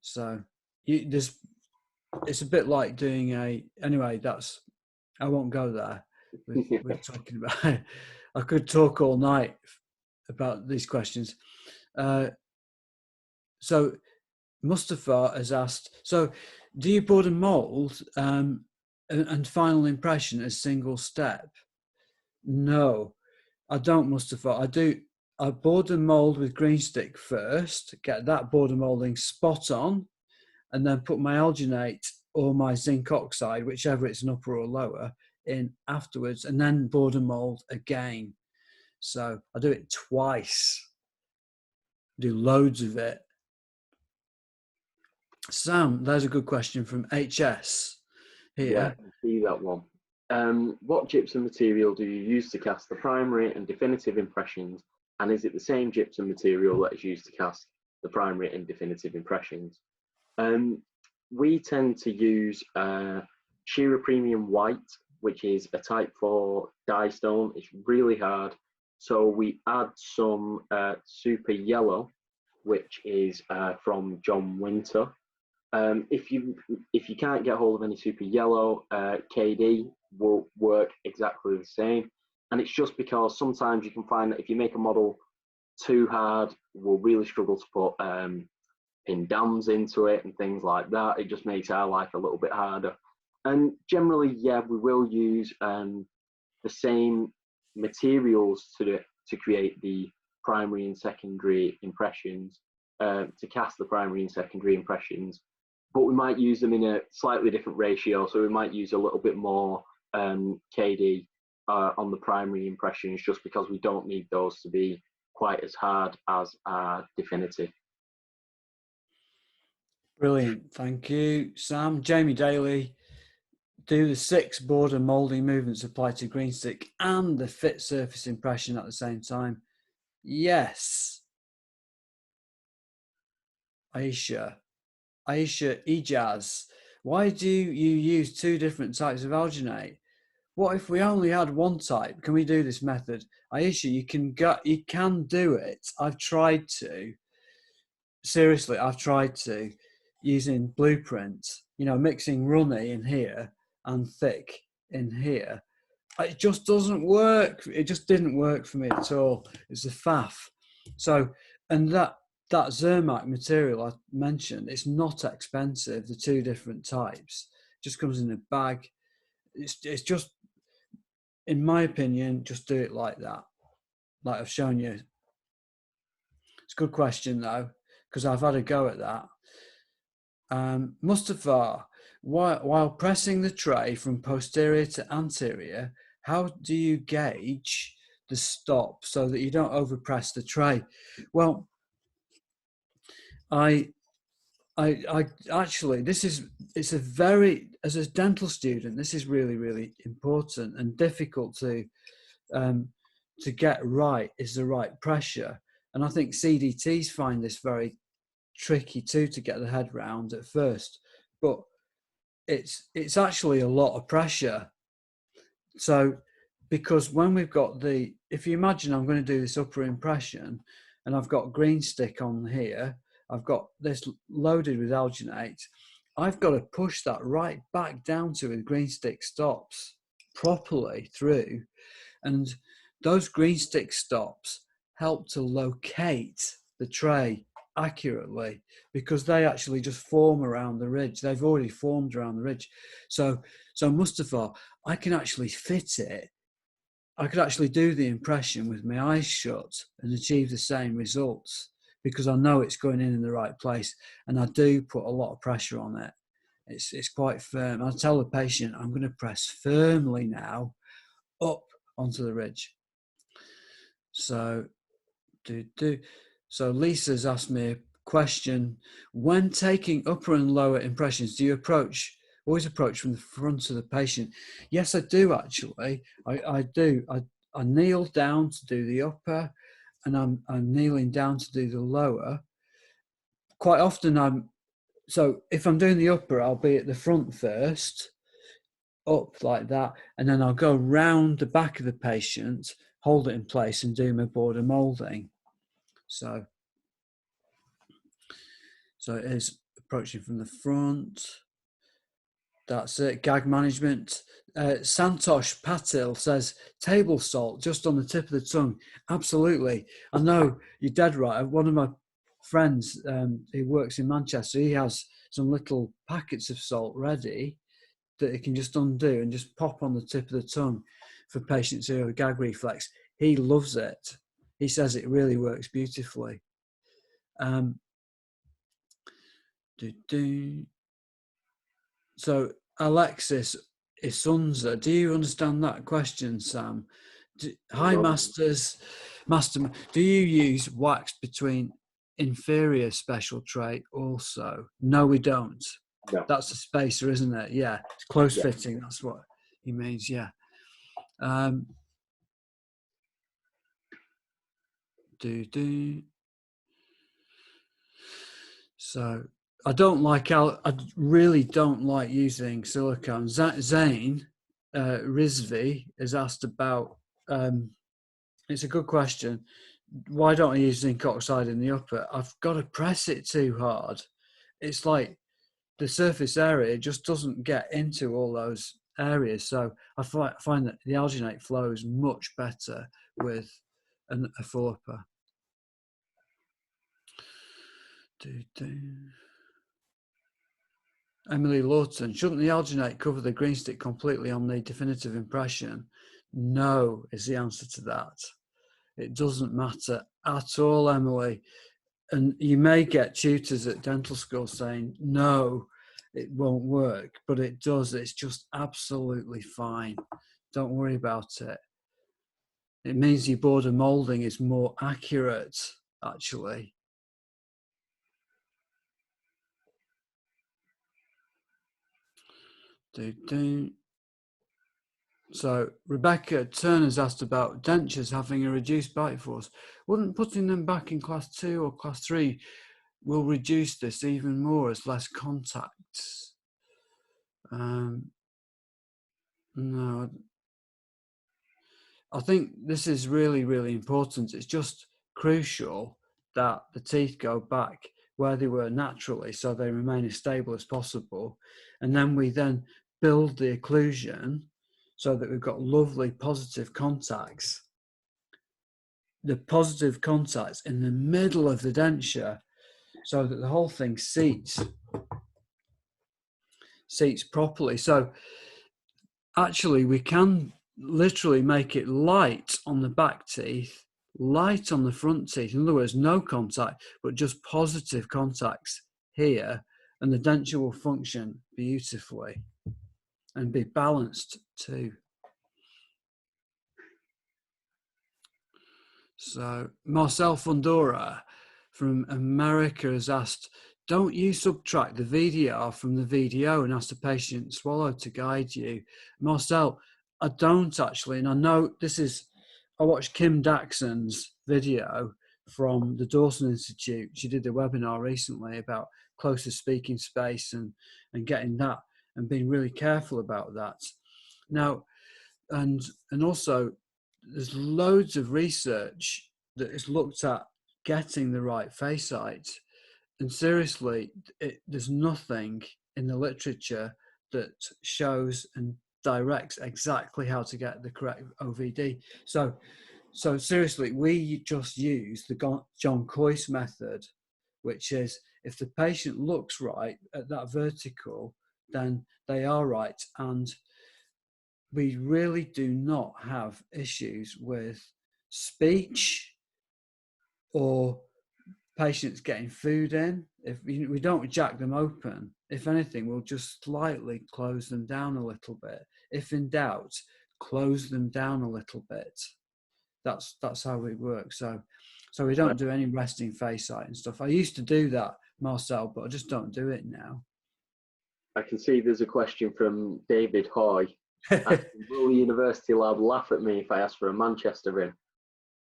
So it's a bit like doing anyway, I won't go there. We're talking about, I could talk all night about these questions. So Mustafa has asked, so do you board and mold and final impression as single step? No, I don't, Mustafa. I board and mold with green stick first, get that border molding spot on, and then put my alginate or my zinc oxide, whichever it's an upper or lower, in afterwards, and then border mold again. So I do it twice, do loads of it. Sam, there's a good question from HS here. Yeah, I can see that one. What gypsum material do you use to cast the primary and definitive impressions? And is it the same gypsum material that is used to cast the primary and definitive impressions. We tend to use Shearer Premium White, which is a type 4 dye stone. It's really hard. So we add some Super Yellow, which is from John Winter. If you can't get hold of any Super Yellow, KD will work exactly the same. And it's just because sometimes you can find that if you make a model too hard, we'll really struggle to put pin dams into it and things like that. It just makes our life a little bit harder. And generally, yeah, we will use the same materials to create the primary and secondary impressions, to cast the primary and secondary impressions, but we might use them in a slightly different ratio. So we might use a little bit more KD on the primary impressions, just because we don't need those to be quite as hard as our definitive. Brilliant, thank you, Sam. Jamie Daly, do the 6 border moulding movements apply to green stick and the fit surface impression at the same time? Yes. Aisha Ijaz, why do you use 2 different types of alginate? What if we only had one type? Can we do this method? Aisha, you can do it. I've tried to. Seriously, I've tried to, using Blueprint, you know, mixing runny in here and thick in here. It just doesn't work. It just didn't work for me at all. It's a faff. So, and that Zermac material I mentioned, it's not expensive, the 2 different types. It just comes in a bag. It's just, in my opinion, just do it like that, like I've shown you. It's a good question though, because I've had a go at that. Mustafa, while pressing the tray from posterior to anterior, how do you gauge the stop so that you don't overpress the tray? Well, I actually, it's a very, as a dental student, this is really, really important and difficult to get right, is the right pressure. And I think CDTs find this very tricky too, to get the head round at first, but it's actually a lot of pressure. So, because when we've got if you imagine I'm going to do this upper impression and I've got green stick on here, I've got this loaded with alginate, I've got to push that right back down to where the green stick stops properly through. And those green stick stops help to locate the tray accurately, because they actually just form around the ridge. They've already formed around the ridge. So Mustafa, I can actually fit it. I could actually do the impression with my eyes shut and achieve the same results, because I know it's going in the right place, and I do put a lot of pressure on it. It's quite firm. I tell the patient I'm going to press firmly now up onto the ridge. So So Lisa's asked me a question. When taking upper and lower impressions, do you always approach from the front of the patient? Yes, I do actually. I do. I kneel down to do the upper, and I'm kneeling down to do the lower. Quite often so if I'm doing the upper, I'll be at the front first, up like that, and then I'll go round the back of the patient, hold it in place, and do my border moulding. So it is approaching from the front. That's it. Gag management. Santosh Patil says, table salt just on the tip of the tongue. Absolutely. I know, you're dead right. One of my friends who works in Manchester, he has some little packets of salt ready that he can just undo and just pop on the tip of the tongue for patients who have a gag reflex. He loves it. He says it really works beautifully. So Alexis Isunza, do you understand that question, Sam? Hi, Master. Do you use wax between inferior special tray also? No, we don't. No. That's a spacer, isn't it? Yeah, it's close fitting. That's what he means. Yeah. So I really don't like using silicone. Zane Rizvi has asked about, it's a good question. Why don't I use zinc oxide in the upper? I've got to press it too hard. It's like the surface area just doesn't get into all those areas. So I find that the alginate flows much better with a full upper. Emily Lawton, shouldn't the alginate cover the green stick completely on the definitive impression? No, is the answer to that. It doesn't matter at all, Emily. And you may get tutors at dental school saying, no, it won't work, but it does. It's just absolutely fine. Don't worry about it. It means your border molding is more accurate, actually. So Rebecca Turner's asked about dentures having a reduced bite force. Wouldn't putting them back in class 2 or class 3 will reduce this even more as less contacts? No, I think this is really, really important. It's just crucial that the teeth go back where they were naturally so they remain as stable as possible. And then we then build the occlusion so that we've got lovely positive contacts. The positive contacts in the middle of the denture so that the whole thing seats properly. So actually we can literally make it light on the back teeth, light on the front teeth. In other words, no contact, but just positive contacts here, and the denture will function beautifully and be balanced too. So Marcel Fundora from America has asked, don't you subtract the VDR from the VDO and ask the patient swallow to guide you? Marcel, I don't actually, and I know this is, I watched Kim Daxon's video from the Dawson Institute. She did a webinar recently about closer speaking space and getting that and being really careful about that. Now, and also there's loads of research that is looked at getting the right face height. And seriously, there's nothing in the literature that shows and directs exactly how to get the correct OVD. So seriously, we just use the John Coyce method, which is if the patient looks right at that vertical, then they are right. And we really do not have issues with speech or patients getting food in. If we don't jack them open, if anything, we'll just slightly close them down a little bit. If in doubt, close them down a little bit. That's how we work. So we don't do any resting face height and stuff. I used to do that, Marcel, but I just don't do it now. I can see there's a question from David Hoy. Will the university lab laugh at me if I ask for a Manchester rim?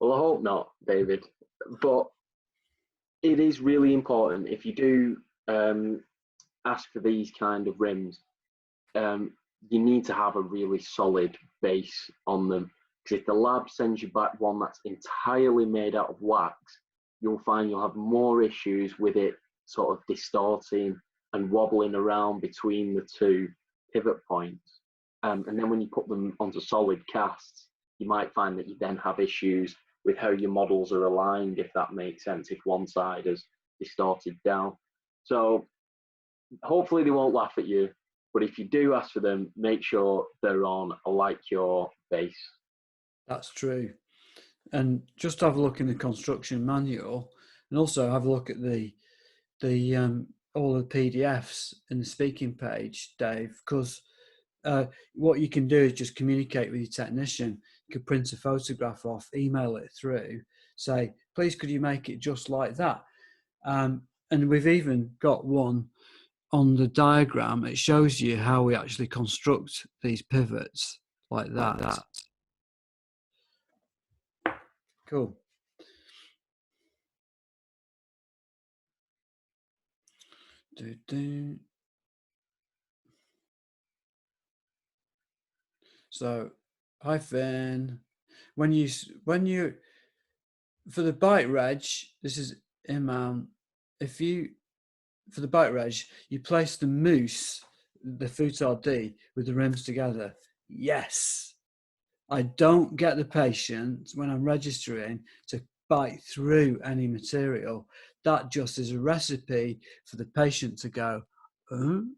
Well, I hope not, David. But it is really important if you do ask for these kind of rims, you need to have a really solid base on them. Because if the lab sends you back one that's entirely made out of wax, you'll find you'll have more issues with it sort of distorting and wobbling around between the two pivot points. And then when you put them onto solid casts, you might find that you then have issues with how your models are aligned, if that makes sense, if one side is distorted down. So hopefully they won't laugh at you, but if you do ask for them, make sure they're on a like your base. That's true. And just have a look in the construction manual, and also have a look at the all the PDFs in the speaking page, Dave, because what you can do is just communicate with your technician. You could print a photograph off, email it through, say, please could you make it just like that? And we've even got one on the diagram. It shows you how we actually construct these pivots like that. Cool. Do. So hyphen when you for the bite reg, this is Imam. If you for the bite reg, you place the mousse, the Futard D, with the rims together. Yes, I don't get the patient when I'm registering to bite through any material. That just is a recipe for the patient to go, and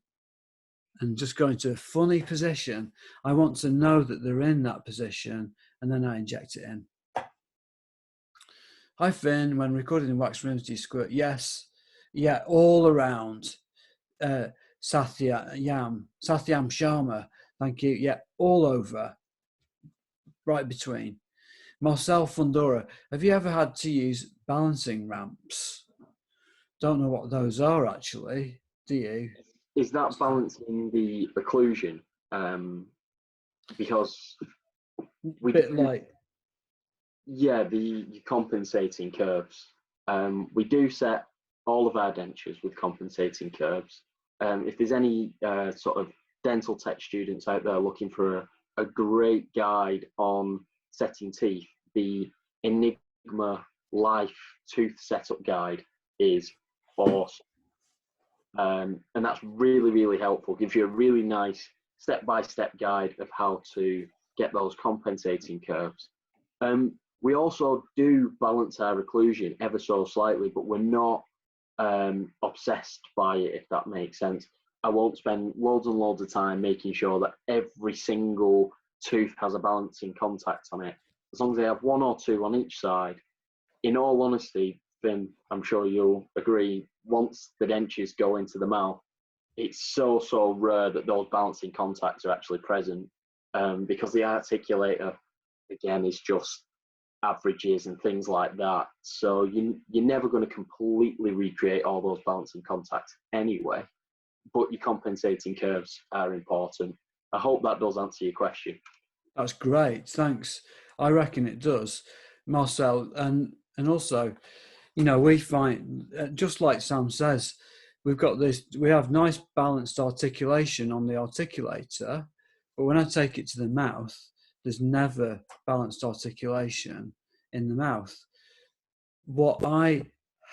just go into a funny position. I want to know that they're in that position, and then I inject it in. Hyphen, when recording in wax rims, do you squirt? Yes. Yeah, all around. Satyam Sharma, thank you. Yeah, all over. Right between. Marcel Fundora, have you ever had to use balancing ramps? Don't know what those are actually. Do you? Is that balancing the occlusion? Because we Bit like, yeah, the compensating curves. We do set all of our dentures with compensating curves. If there's any sort of dental tech students out there looking for a great guide on setting teeth, the Enigma Life Tooth Setup Guide is awesome. And that's really, really helpful. Gives you a really nice step-by-step guide of how to get those compensating curves. We also do balance our occlusion ever so slightly, but we're not obsessed by it, if that makes sense. I won't spend loads and loads of time making sure that every single tooth has a balancing contact on it. As long as they have one or two on each side. In all honesty, Finn, I'm sure you'll agree, once the dentures go into the mouth, it's so rare that those balancing contacts are actually present, because the articulator, again, is just averages and things like that. So you're never going to completely recreate all those balancing contacts anyway, but your compensating curves are important. I hope that does answer your question. that's great, thanks. I reckon it does, Marcel. And also, you know, we find, just like Sam says, we have nice balanced articulation on the articulator, but when I take it to the mouth, there's never balanced articulation in the mouth. What I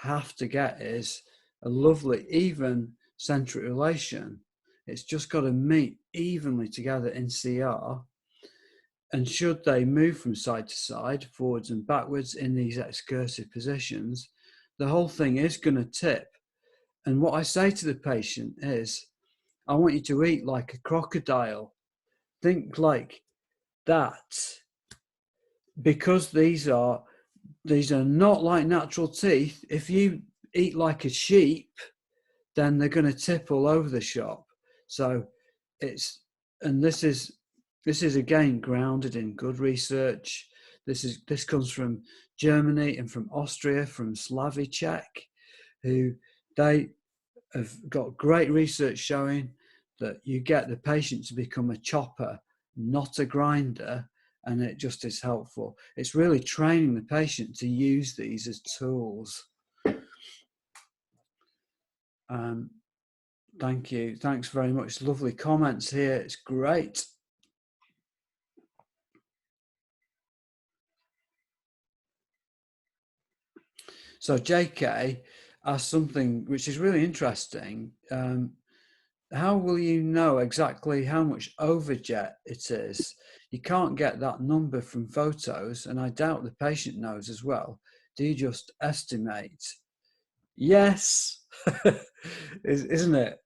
have to get is a lovely, even centric relation. It's just got to meet evenly together in CR. And should they move from side to side, forwards and backwards in these excursive positions, the whole thing is going to tip. And what I say to the patient is, I want you to eat like a crocodile. Think like that. Because these are not like natural teeth. If you eat like a sheep, then they're going to tip all over the shop. So this is again grounded in good research. This comes from Germany and from Austria, from Slavicek, who they have got great research showing that you get the patient to become a chopper, not a grinder, and it just is helpful. It's really training the patient to use these as tools. Thank you. Thanks very much. Lovely comments here. It's great. So JK asked something which is really interesting. How will you know exactly how much overjet it is? You can't get that number from photos, and I doubt the patient knows as well. Do you just estimate? Yes, isn't it?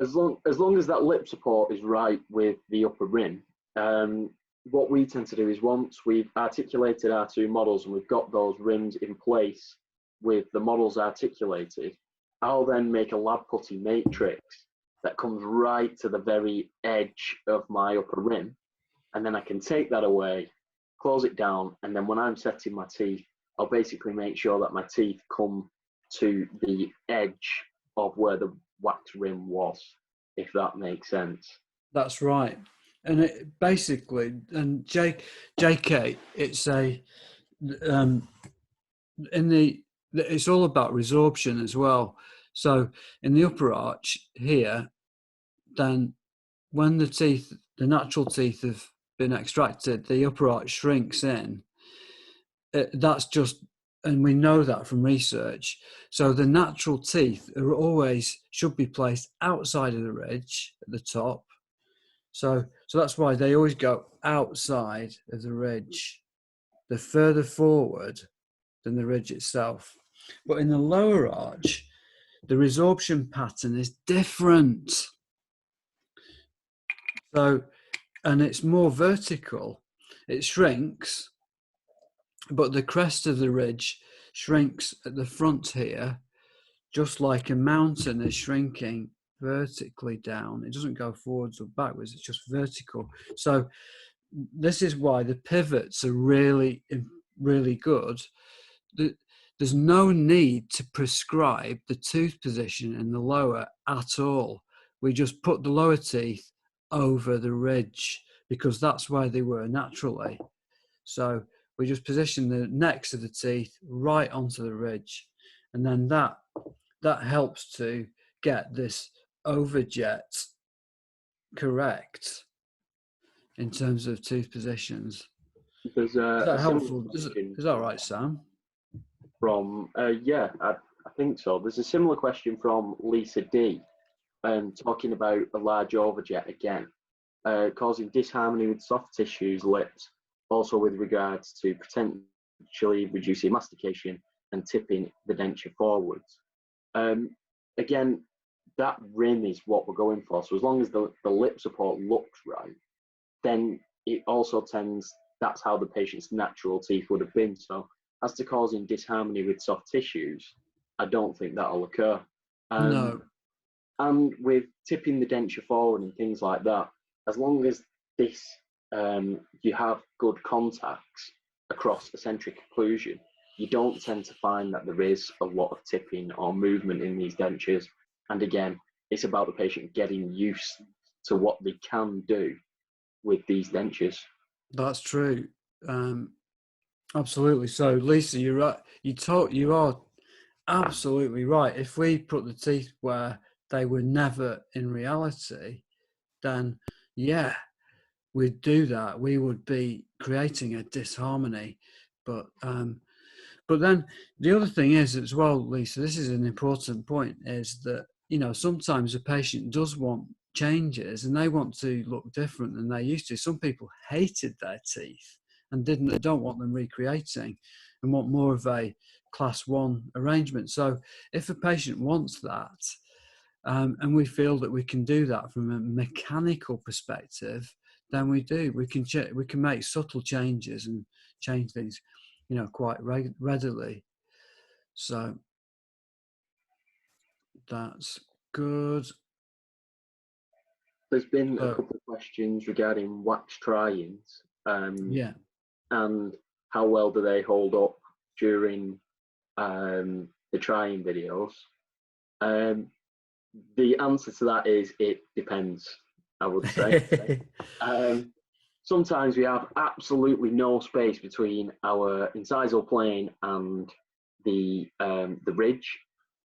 As long as that lip support is right with the upper rim, what we tend to do is once we've articulated our two models and we've got those rims in place with the models articulated, I'll then make a lab putty matrix that comes right to the very edge of my upper rim, and then I can take that away, close it down, and then when I'm setting my teeth, I'll basically make sure that my teeth come to the edge of where the wax rim was, if that makes sense. That's right. And it basically, and JK, it's it's all about resorption as well. So in the upper arch here, then when the natural teeth have been extracted, the upper arch shrinks in. That's just, and we know that from research. So the natural teeth should be placed outside of the ridge at the top. So that's why they always go outside of the ridge. They're further forward than the ridge itself. But in the lower arch, the resorption pattern is different. So, and it's more vertical. It shrinks, but the crest of the ridge shrinks at the front here, just like a mountain is shrinking vertically down. It doesn't go forwards or backwards, it's just vertical. So this is why the pivots are really, really good. There's no need to prescribe the tooth position in the lower at all. We just put the lower teeth over the ridge because that's where they were naturally. So we just position the necks of the teeth right onto the ridge, and then that helps to get this overjet correct in terms of tooth positions. There's Is that a helpful? similar Is that right, Sam? from yeah, I think so. There's a similar question from Lisa D, talking about a large overjet again, causing disharmony with soft tissues, lips, also with regards to potentially reducing mastication and tipping the denture forwards. Again, that rim is what we're going for. So as long as the lip support looks right, then it also tends, that's how the patient's natural teeth would have been. So as to causing disharmony with soft tissues, I don't think that'll occur. No. And with tipping the denture forward and things like that, as long as this, you have good contacts across eccentric occlusion, you don't tend to find that there is a lot of tipping or movement in these dentures. And again, it's about the patient getting used to what they can do with these dentures. That's true. Absolutely. So, Lisa, you're right. You are absolutely right. If we put the teeth where they were never in reality, then yeah, we'd do that. We would be creating a disharmony. But then the other thing is as well, Lisa, this is an important point, is that, you know, sometimes a patient does want changes and they want to look different than they used to. Some people hated their teeth and don't want them recreating and want more of a class 1 arrangement. So if a patient wants that, and we feel that we can do that from a mechanical perspective, then we do. We can make subtle changes and change things, you know, quite readily. So that's good. There's been a couple of questions regarding wax try-ins, yeah, and how well do they hold up during the try-in videos. The answer to that is it depends, I would say. Sometimes we have absolutely no space between our incisal plane and the ridge,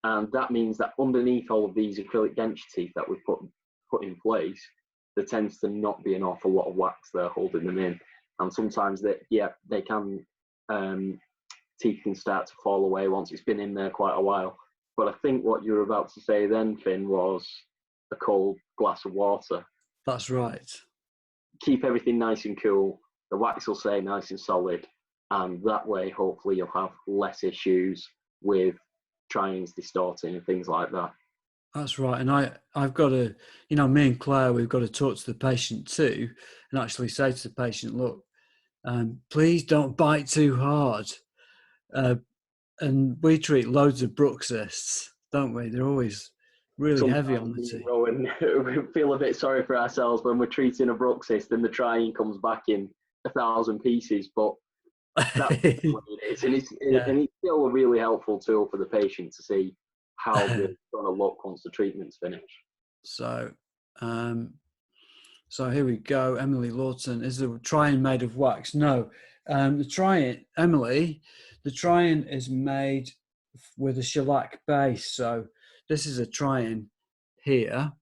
and that means that underneath all of these acrylic denture teeth that we've put in place, there tends to not be an awful lot of wax there holding them in, and sometimes they can teeth can start to fall away once it's been in there quite a while. But I think what you were about to say then, Finn, was a cold glass of water. That's right. Keep everything nice and cool. The wax will stay nice and solid, and that way, hopefully, you'll have less issues with try-ins distorting and things like that. That's right. And I've got to, you know, me and Claire, we've got to talk to the patient too and actually say to the patient, look, please don't bite too hard. And we treat loads of bruxists, don't we? They're always really Sometimes heavy on the teeth. We feel a bit sorry for ourselves when we're treating a bruxist and the try-in comes back in 1,000 pieces, but that's what it is. And it's still a really helpful tool for the patient to see how they're going to look once the treatment's finished. So here we go. Emily Lawton, is the try-in made of wax? No. The try-in is made with a shellac base. So this is a try-in here,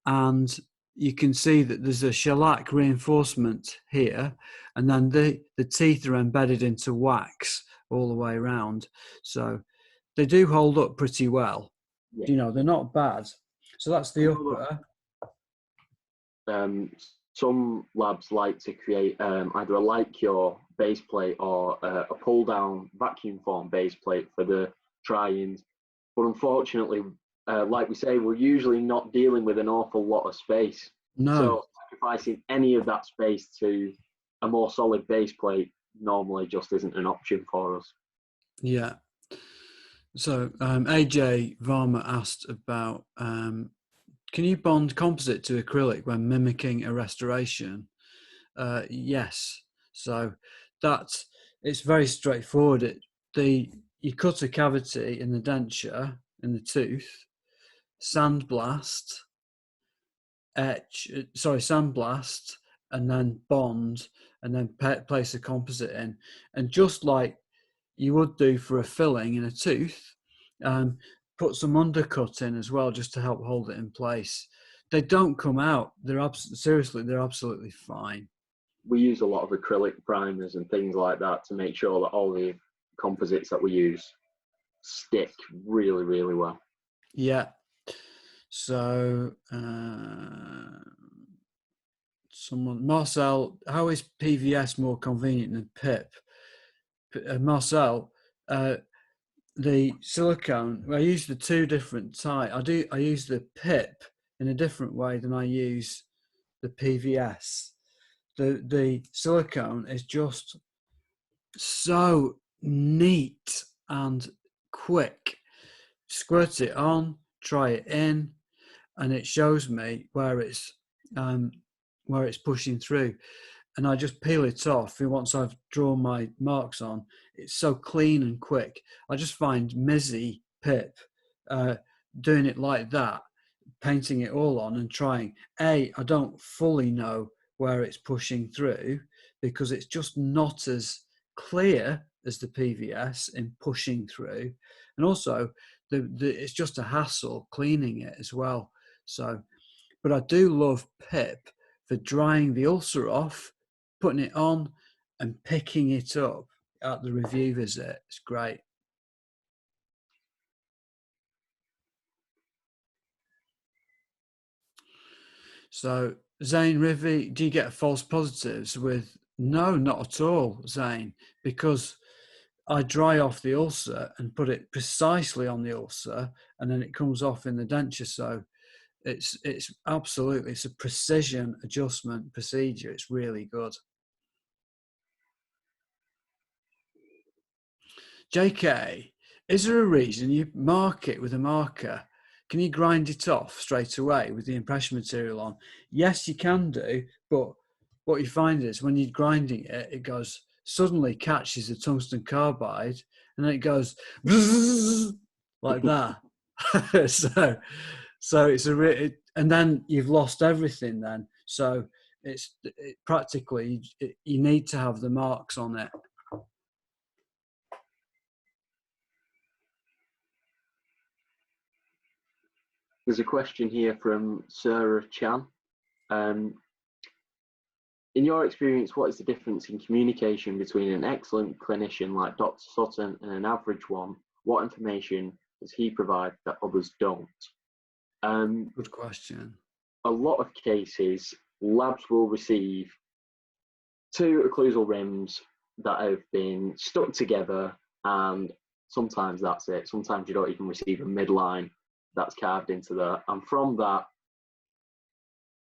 and you can see that there's a shellac reinforcement here, and then the teeth are embedded into wax all the way around. So they do hold up pretty well. Yeah. You know, they're not bad. So that's the upper. Some labs like to create either a light cure base plate or a pull down vacuum form base plate for the try-ins. But unfortunately, like we say, we're usually not dealing with an awful lot of space. No. So sacrificing any of that space to a more solid base plate normally just isn't an option for us. Yeah. So AJ Varma asked about, can you bond composite to acrylic when mimicking a restoration? Yes. So it's very straightforward. You cut a cavity in the denture, in the tooth, sandblast, and then bond, and then place a composite in. And just like you would do for a filling in a tooth, put some undercut in as well, just to help hold it in place. They don't come out. They're absolutely fine. We use a lot of acrylic primers and things like that to make sure that all the composites that we use stick really, really well. Yeah. So Marcel, how is PVS more convenient than PIP? Marcel, the silicone, I use the two different types. I use the PIP in a different way than I use the PVS. The silicone is just so neat and quick. Squirt it on, try it in, and it shows me where it's pushing through, and I just peel it off. And once I've drawn my marks on, it's so clean and quick. I just find Mizzy Pip doing it like that, painting it all on and trying. I don't fully know where it's pushing through because it's just not as clear as the PVS in pushing through, and also it's just a hassle cleaning it as well. So, but I do love Pip for drying the ulcer off, putting it on, and picking it up at the review visit. It's great. So, Zane Rivi, do you get false positives with? No, not at all, Zane, because I dry off the ulcer and put it precisely on the ulcer, and then it comes off in the denture. So it's absolutely, it's a precision adjustment procedure. It's really good. JK, is there a reason you mark it with a marker? Can you grind it off straight away with the impression material on? Yes, you can do, but what you find is when you're grinding it, it goes, suddenly catches the tungsten carbide, and then it goes like that. so it's and then you've lost everything then. So practically, you need to have the marks on it. There's a question here from Sarah Chan. In your experience, what is the difference in communication between an excellent clinician like Dr. Sutton and an average one? What information does he provide that others don't? Good question. A lot of cases, labs will receive two occlusal rims that have been stuck together, and sometimes that's it. Sometimes you don't even receive a midline that's carved into there. And from that,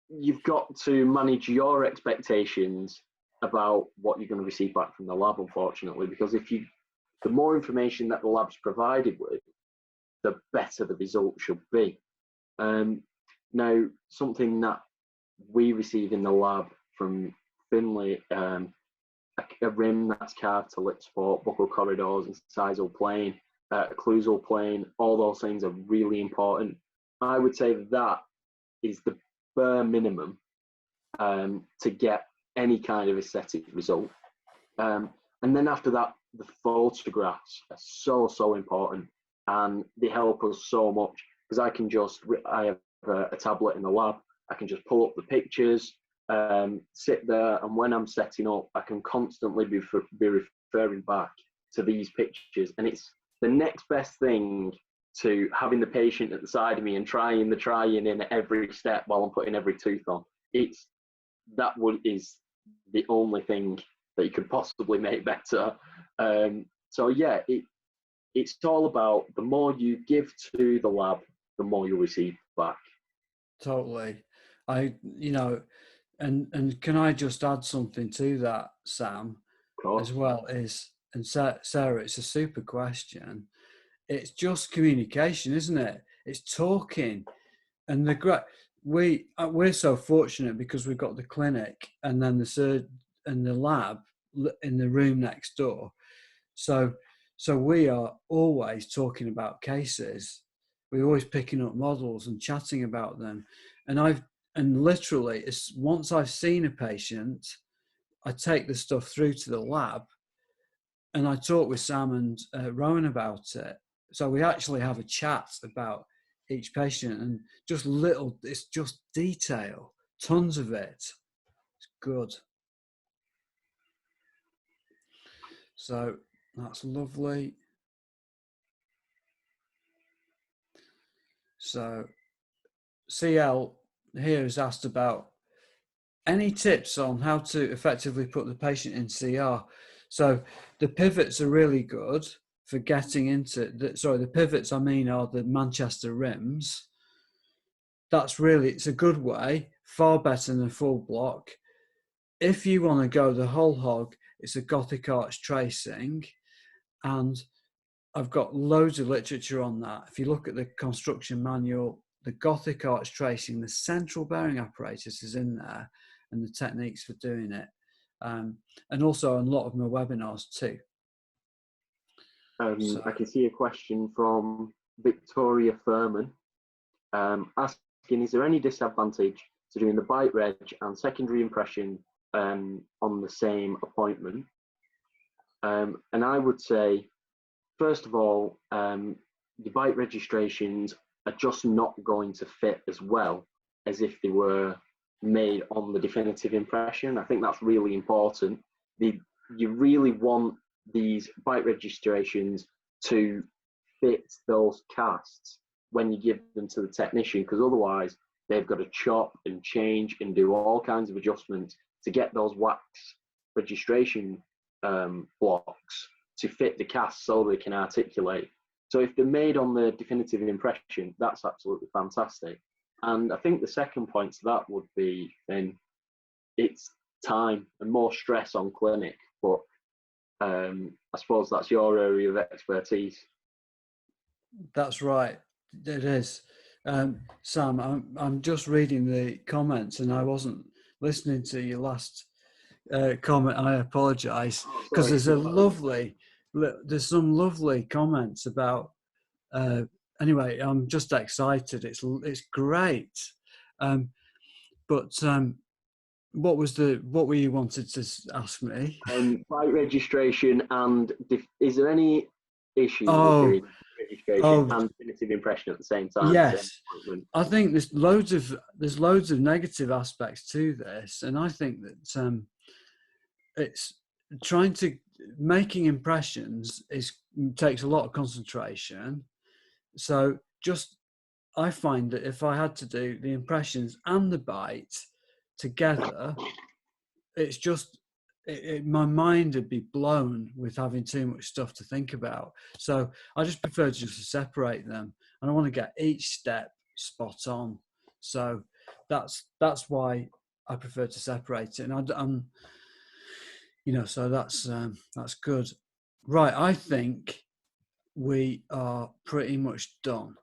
you've got to manage your expectations about what you're going to receive back from the lab, unfortunately, because the more information that the lab's provided with, the better the result should be. Now, something that we receive in the lab from Finlay, a rim that's carved to lip support, buccal corridors, incisal plane, occlusal plane, all those things are really important. I would say that is the bare minimum to get any kind of aesthetic result. And then after that, the photographs are so important. and they help us so much because I have a tablet in the lab. I can just pull up the pictures, sit there, and when I'm setting up, I can constantly be referring back to these pictures, and it's the next best thing to having the patient at the side of me and trying in every step while I'm putting every tooth on. Is the only thing that you could possibly make better. So yeah, it's all about the more you give to the lab, the more you receive back. Totally. And can I just add something to that, Sam, Of course. as well? And Sarah, it's a super question. It's just communication, isn't it? It's talking. And we're so fortunate because we've got the clinic and then the lab in the room next door. So we are always talking about cases. We're always picking up models and chatting about them. And literally, once I've seen a patient, I take the stuff through to the lab, and I talk with Sam and Rowan about it. So we actually have a chat about each patient, and it's just detail, tons of it. It's good. So that's lovely. So CL here has asked about any tips on how to effectively put the patient in CR. So the pivots are really good for getting into the pivots I mean are the Manchester rims. It's a good way, far better than a full block. If you want to go the whole hog, it's a Gothic arch tracing, and I've got loads of literature on that. If you look at the construction manual, the Gothic arch tracing, the central bearing apparatus is in there, and the techniques for doing it, and also on a lot of my webinars too. I can see a question from Victoria Furman asking, is there any disadvantage to doing the bite reg and secondary impression on the same appointment? And I would say, first of all, the bite registrations are just not going to fit as well as if they were made on the definitive impression. I think that's really important. You really want these bite registrations to fit those casts when you give them to the technician, because otherwise they've got to chop and change and do all kinds of adjustments to get those wax registration blocks to fit the cast so they can articulate. So if they're made on the definitive impression, that's absolutely fantastic. And I think the second point to that would be then it's time and more stress on clinic, but I suppose that's your area of expertise. That's right, it is. Sam, I'm just reading the comments and I wasn't listening to your last comment. I apologise, because there's some lovely comments about. Anyway, I'm just excited. It's great. But what were you wanted to ask me? Bite registration and is there any issue with doing registration and definitive impression at the same time? Yes, I think there's loads of negative aspects to this, and I think that it's making impressions takes a lot of concentration. So I find that if I had to do the impressions and the bite together, it's just my mind would be blown with having too much stuff to think about. So I just prefer to just separate them, and I want to get each step spot on. So that's why I prefer to separate it, and I'm so that's good. Right, I think we are pretty much done.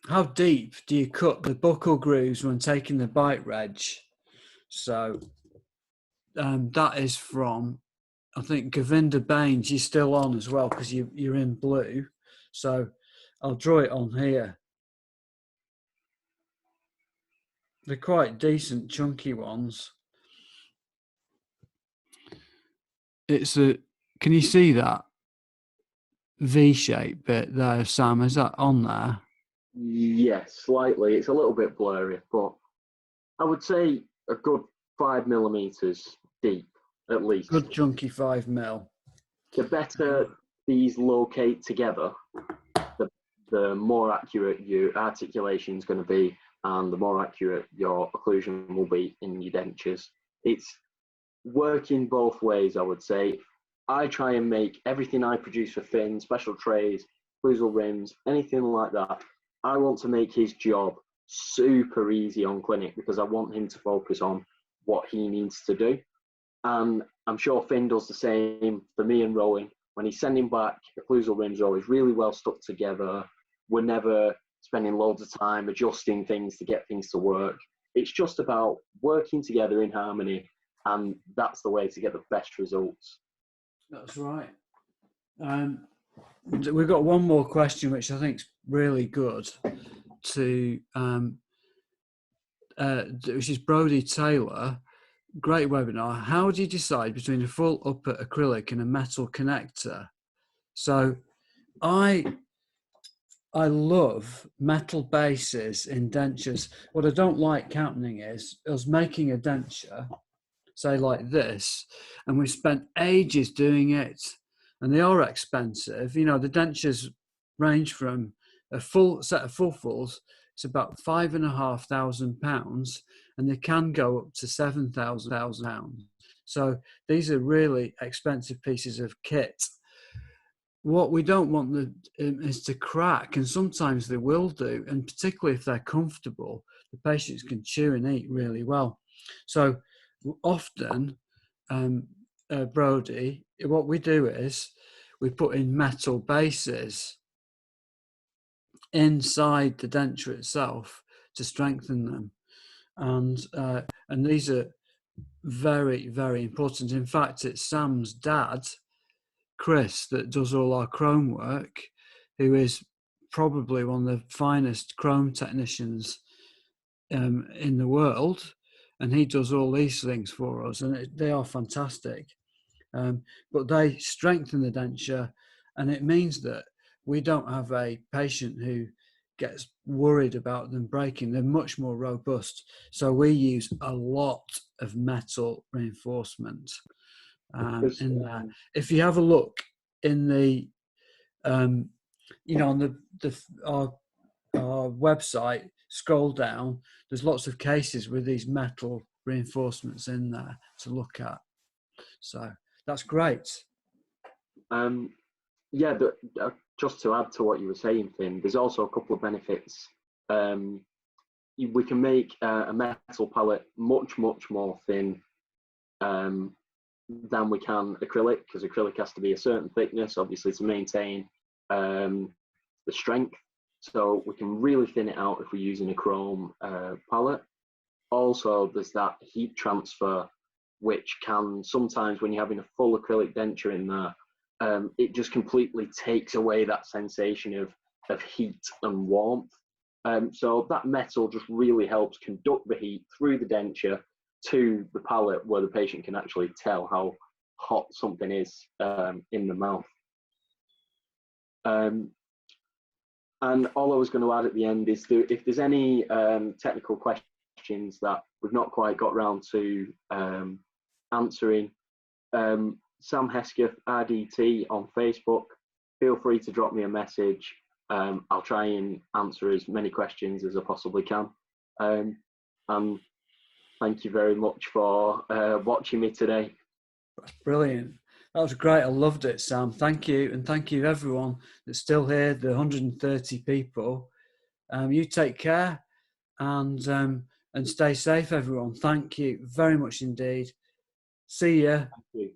How deep do you cut the buccal grooves when taking the bite reg? So that is from, I think, Govinda Baines. You're still on as well because you're in blue. So I'll draw it on here. They're quite decent, chunky ones. Can you see that? V-shaped bit there, Sam, is that on there? Yes, slightly. It's a little bit blurry, but I would say a good 5 millimeters deep, at least. Good chunky 5mm. The better these locate together, the more accurate your articulation is going to be, and the more accurate your occlusion will be in your dentures. It's working both ways, I would say. I try and make everything I produce for Finn, special trays, occlusal rims, anything like that. I want to make his job super easy on clinic because I want him to focus on what he needs to do. And I'm sure Finn does the same for me and Rowan. When he's sending back, occlusal rims are always really well stuck together. We're never spending loads of time adjusting things to get things to work. It's just about working together in harmony, and that's the way to get the best results. That's right. We've got one more question, which I think is really good, which is Brodie Taylor. Great webinar. How do you decide between a full upper acrylic and a metal connector? So I love metal bases in dentures. What I don't like happening is us making a denture, say like this, and we've spent ages doing it, and they are expensive. You know, the dentures range from a full set of fulls, it's about £5,500, and they can go up to £7,000. So these are really expensive pieces of kit. What we don't want is to crack, and sometimes they will do, and particularly if they're comfortable, the patients can chew and eat really well. So often, Brodie, what we do is we put in metal bases inside the denture itself to strengthen them, and these are very, very important. In fact, it's Sam's dad, Chris, that does all our chrome work, who is probably one of the finest chrome technicians in the world, and he does all these things for us, and they are fantastic. But they strengthen the denture, and it means that we don't have a patient who gets worried about them breaking. They're much more robust. So we use a lot of metal reinforcement in there. If you have a look in the, on our website, scroll down, there's lots of cases with these metal reinforcements in there to look at. So that's great. Just to add to what you were saying, Finn, there's also a couple of benefits. We can make a metal palette much, much more thin than we can acrylic, because acrylic has to be a certain thickness, obviously, to maintain the strength. So we can really thin it out if we're using a chrome palette. Also, there's that heat transfer, which can sometimes, when you're having a full acrylic denture in there, it just completely takes away that sensation of heat and warmth. So that metal just really helps conduct the heat through the denture to the palate, where the patient can actually tell how hot something is in the mouth. And all I was going to add at the end is if there's any technical questions that we've not quite got round to answering, Sam Hesketh, RDT on Facebook, feel free to drop me a message. I'll try and answer as many questions as I possibly can. And thank you very much for watching me today. That's brilliant. That was great. I loved it, Sam. Thank you. And thank you, everyone that's still here, the 130 people. You take care and stay safe, everyone. Thank you very much indeed. See ya. Thank you.